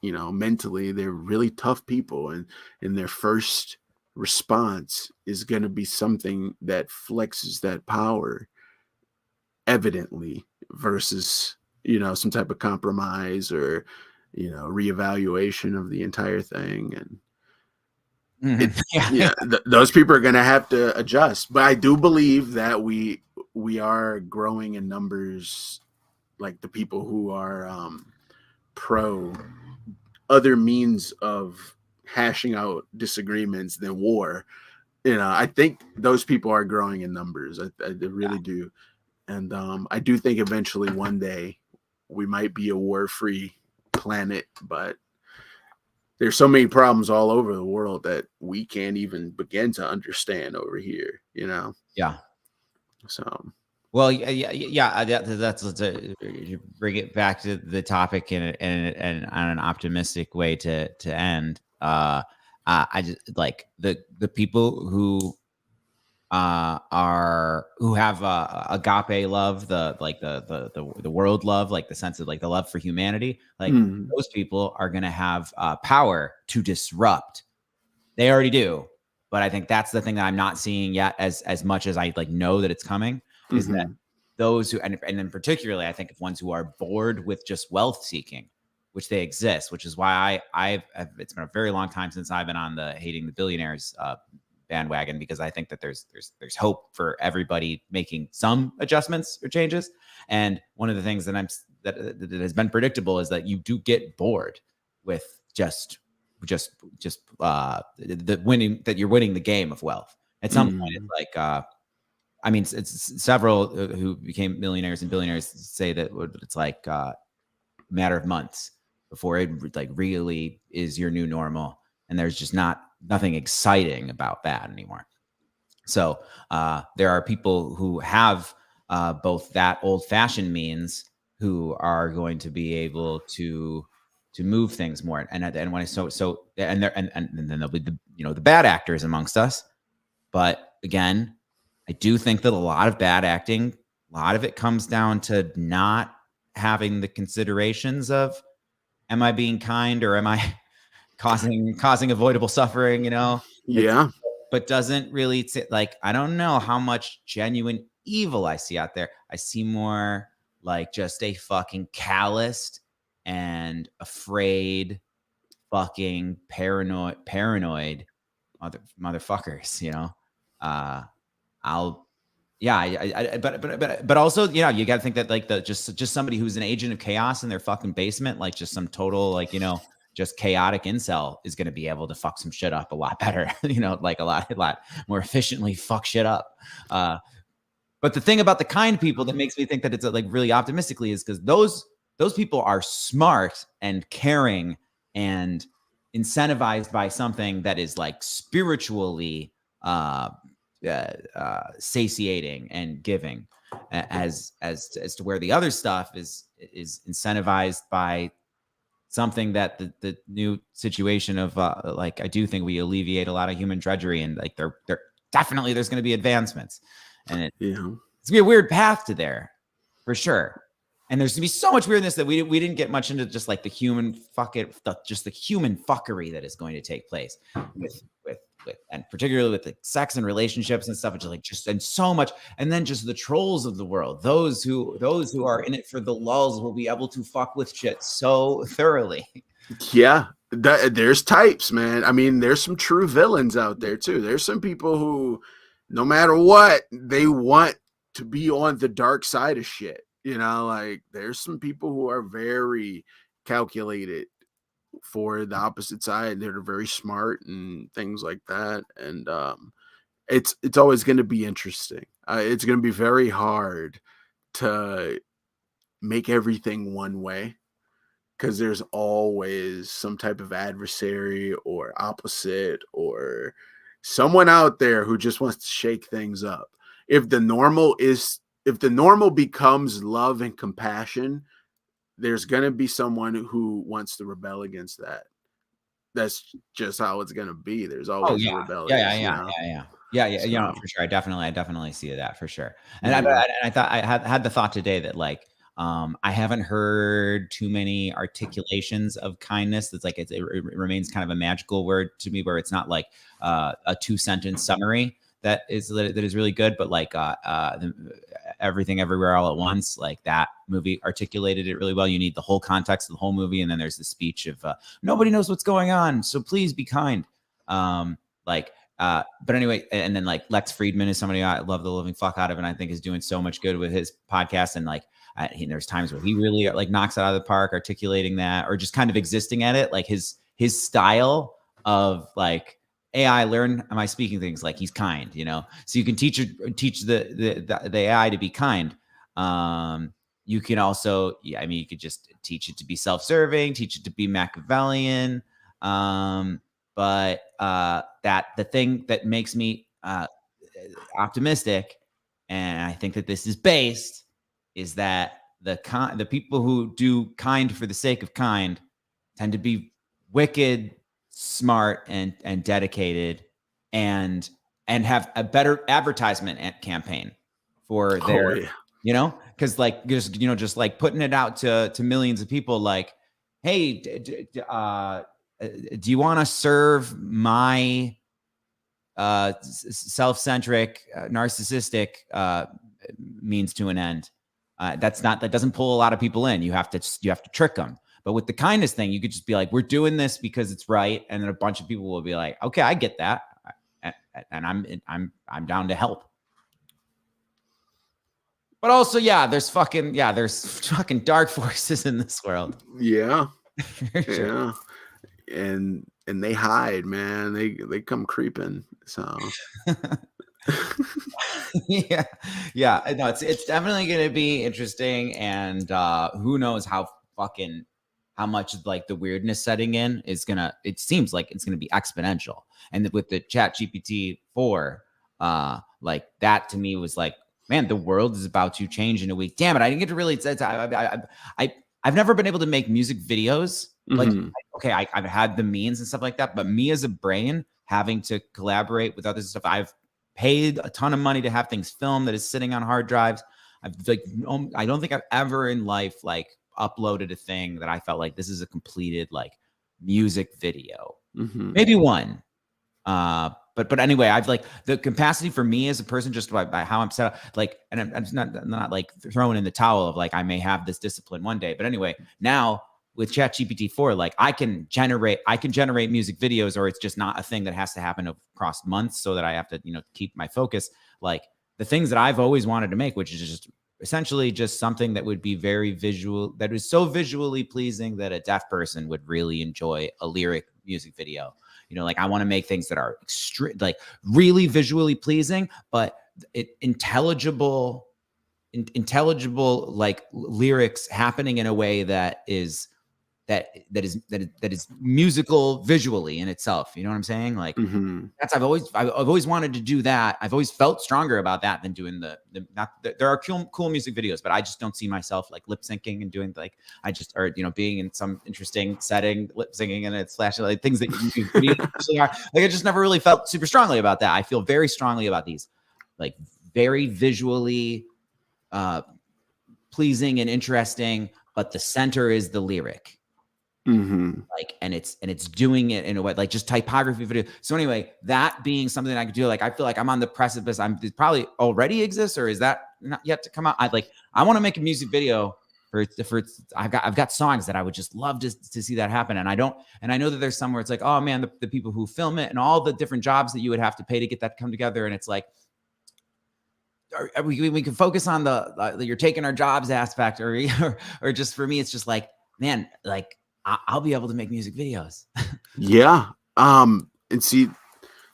Mentally, they're really tough people, and their first response is going to be something that flexes that power evidently versus some type of compromise or reevaluation of the entire thing. And those people are going to have to adjust. But I do believe that we are growing in numbers, like the people who are pro other means of hashing out disagreements than war. I think those people are growing in numbers. I really do. And I do think eventually one day we might be a war-free planet, but there's so many problems all over the world that we can't even begin to understand over here, Yeah. So. Well, yeah. That's you bring it back to the topic and on an optimistic way to end. I just like the people who have agape love, the world love, like the sense of like the love for humanity. Like those people are going to have power to disrupt. They already do, but I think that's the thing that I'm not seeing yet as much as I know that it's coming. Is that those who, and in particularly, I think of ones who are bored with just wealth seeking, which they exist, which is why I've it's been a very long time since I've been on the hating the billionaires bandwagon, because I think that there's hope for everybody making some adjustments or changes. And one of the things that that has been predictable is that you do get bored with just the winning, that you're winning the game of wealth. At some point, it's like, I mean, it's several who became millionaires and billionaires say that it's like a matter of months before it like really is your new normal. And there's just nothing exciting about that anymore. So there are people who have both that old-fashioned means who are going to be able to move things more. And when and then there'll be the bad actors amongst us. But again, I do think that a lot of bad acting, a lot of it comes down to not having the considerations of, am I being kind or am I causing avoidable suffering, Yeah. But doesn't really like, I don't know how much genuine evil I see out there. I see more like just a fucking calloused and afraid fucking paranoid motherfuckers, but also, you got to think that like just somebody who's an agent of chaos in their fucking basement, like just some total, like, just chaotic incel is going to be able to fuck some shit up a lot better, like a lot more efficiently fuck shit up. But the thing about the kind people that makes me think that it's like really optimistically is because those people are smart and caring and incentivized by something that is like spiritually satiating and giving, as to where the other stuff is incentivized by something that the new situation of like, I do think we alleviate a lot of human drudgery, and like there definitely there's going to be advancements, and it's gonna be a weird path to there for sure. And there's gonna be so much weirdness that we didn't get much into, just like the human just the human fuckery that is going to take place with and particularly with the sex and relationships and stuff, which is like and so much. And then just the trolls of the world, those who are in it for the lulz, will be able to fuck with shit so thoroughly. Yeah, there's types, man. I mean, there's some true villains out there too. There's some people who, no matter what, they want to be on the dark side of shit. You know, like there's some people who are very calculated for the opposite side. They're very smart and things like that. And it's always going to be interesting. It's going to be very hard to make everything one way, because there's always some type of adversary or opposite or someone out there who just wants to shake things up. If the normal becomes love and compassion, there's going to be someone who wants to rebel against that. That's just how it's going to be. There's always a rebellion. Yeah, for sure. I definitely see that for sure. And I thought I had the thought today that like, I haven't heard too many articulations of kindness. That's like, it remains kind of a magical word to me, where it's not like a 2-sentence summary that is really good, but like Everything Everywhere All at Once, like that movie articulated it really well. You need the whole context of the whole movie, and then there's the speech of nobody knows what's going on, so please be kind. But anyway, and then like Lex Friedman is somebody I love the living fuck out of, and I think is doing so much good with his podcast. And like, there's times where he really like knocks it out of the park, articulating that, or just kind of existing at it. Like his style of like, AI, learn my speaking things, like he's kind, you know. So you can teach the AI to be kind. You can also, you could just teach it to be self-serving, teach it to be Machiavellian. But that the thing that makes me optimistic, and I think that this is based, is that the people who do kind for the sake of kind tend to be wicked smart and dedicated, and have a better advertisement campaign for their, because like just like putting it out to millions of people, like, hey, do you want to serve my self-centric, narcissistic means to an end? That doesn't pull a lot of people in. You have to trick them. But with the kindness thing, you could just be like, we're doing this because it's right. And then a bunch of people will be like, okay, I get that. And I'm down to help. But also, there's fucking dark forces in this world. Yeah. Sure. Yeah. And they hide, man. They come creeping. So yeah. No, it's definitely going to be interesting. And who knows how much like the weirdness setting in is it seems like it's gonna be exponential. And with the Chat GPT 4, like that to me was like, man, the world is about to change in a week. Damn it, I didn't get to really. I've never been able to make music videos. Like, okay, I've had the means and stuff like that, but me as a brain having to collaborate with others and stuff, I've paid a ton of money to have things filmed that is sitting on hard drives. I don't think I've ever in life like uploaded a thing that I felt like this is a completed like music video. Maybe one. But anyway, I've like the capacity for me as a person, just by how I'm set up, like, and I'm not like throwing in the towel of like, I may have this discipline one day. But anyway, now with ChatGPT 4, like I can generate music videos, or it's just not a thing that has to happen across months so that I have to, keep my focus. Like the things that I've always wanted to make, which is just essentially just something that would be very visual, that is so visually pleasing that a deaf person would really enjoy a lyric music video. Like I want to make things that are like really visually pleasing, but intelligible like lyrics happening in a way that is musical visually in itself. You know what I'm saying? Like I've always wanted to do that. I've always felt stronger about that than doing there are cool music videos, but I just don't see myself like lip syncing and doing like, being in some interesting setting, lip syncing and it's flashing like things that you are. Like I just never really felt super strongly about that. I feel very strongly about these like very visually, pleasing and interesting, but the center is the lyric. Like, and it's doing it in a way like just typography video. So anyway, that being something I could do, like I feel like I'm on the precipice. It probably already exists, or is that not yet to come out? I want to make a music video for I've got songs that I would just love to see that happen. And I know that there's somewhere it's like, oh man, the people who film it and all the different jobs that you would have to pay to get that to come together. And it's like, we can focus on the you're taking our jobs aspect, or just for me, it's just like, man, like I'll be able to make music videos. Yeah. And see,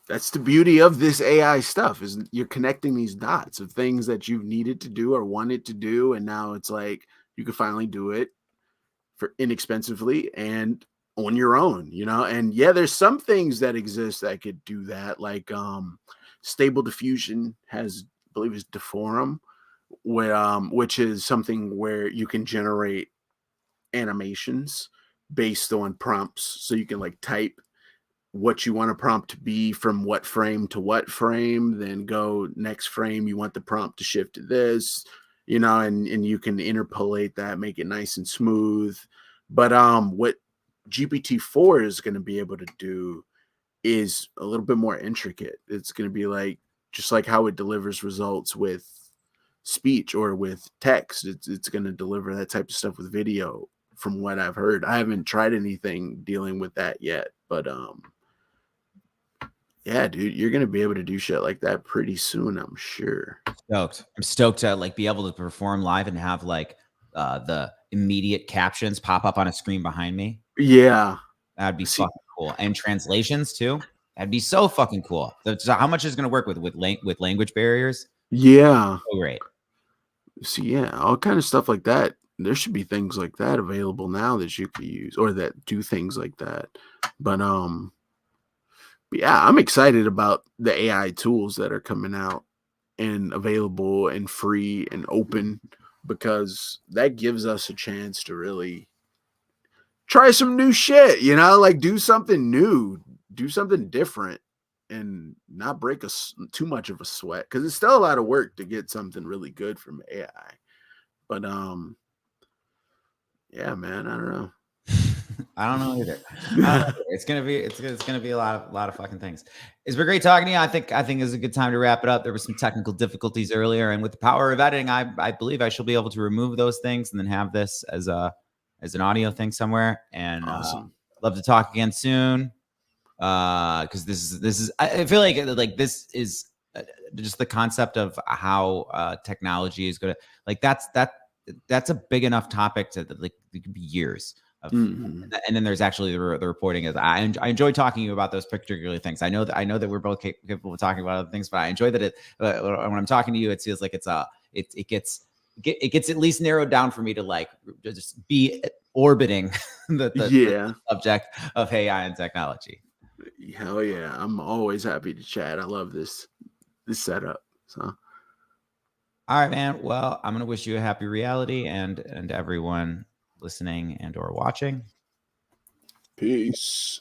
that's the beauty of this AI stuff, is you're connecting these dots of things that you've needed to do or wanted to do. And now it's like, you can finally do it for inexpensively and on your own, and yeah, there's some things that exist that could do that. Like, Stable Diffusion has, I believe is Deforum, which is something where you can generate animations based on prompts. So you can like type what you want a prompt to be from what frame to what frame, then go next frame, you want the prompt to shift to this, and you can interpolate that, make it nice and smooth. But what GPT-4 is going to be able to do is a little bit more intricate. It's going to be like, just like how it delivers results with speech or with text, it's going to deliver that type of stuff with video, from what I've heard. I haven't tried anything dealing with that yet, but yeah, dude, you're going to be able to do shit like that pretty soon, I'm sure. I'm stoked to like be able to perform live and have like the immediate captions pop up on a screen behind me. Yeah. That'd be fucking cool. And translations too. That'd be so fucking cool. So how much is going to work with language barriers? Yeah. So great. See, yeah, all kind of stuff like that. There should be things like that available now that you could use, or that do things like that. But yeah, I'm excited about the AI tools that are coming out and available and free and open, because that gives us a chance to really try some new shit, like do something new, do something different, and not break us too much of a sweat, because it's still a lot of work to get something really good from AI. But yeah, man, I don't know. I don't know either. It's gonna be a lot of fucking things. It's been great talking to you. I think it's a good time to wrap it up. There were some technical difficulties earlier, and with the power of editing, I believe I shall be able to remove those things and then have this as an audio thing somewhere. And Awesome. Love to talk again soon. Because this is I feel like this is just the concept of how technology is going to, like, that's a big enough topic to, like, it could be years of, and then there's actually the reporting. Is I enjoy talking to you about those particular things. I know that we're both capable of talking about other things, but I enjoy that when I'm talking to you, it feels like it gets at least narrowed down for me to like just be orbiting the subject of AI and technology. Hell yeah, I'm always happy to chat. I love this setup. So, all right, man. Well, I'm gonna wish you a happy reality, and everyone listening and or watching. Peace.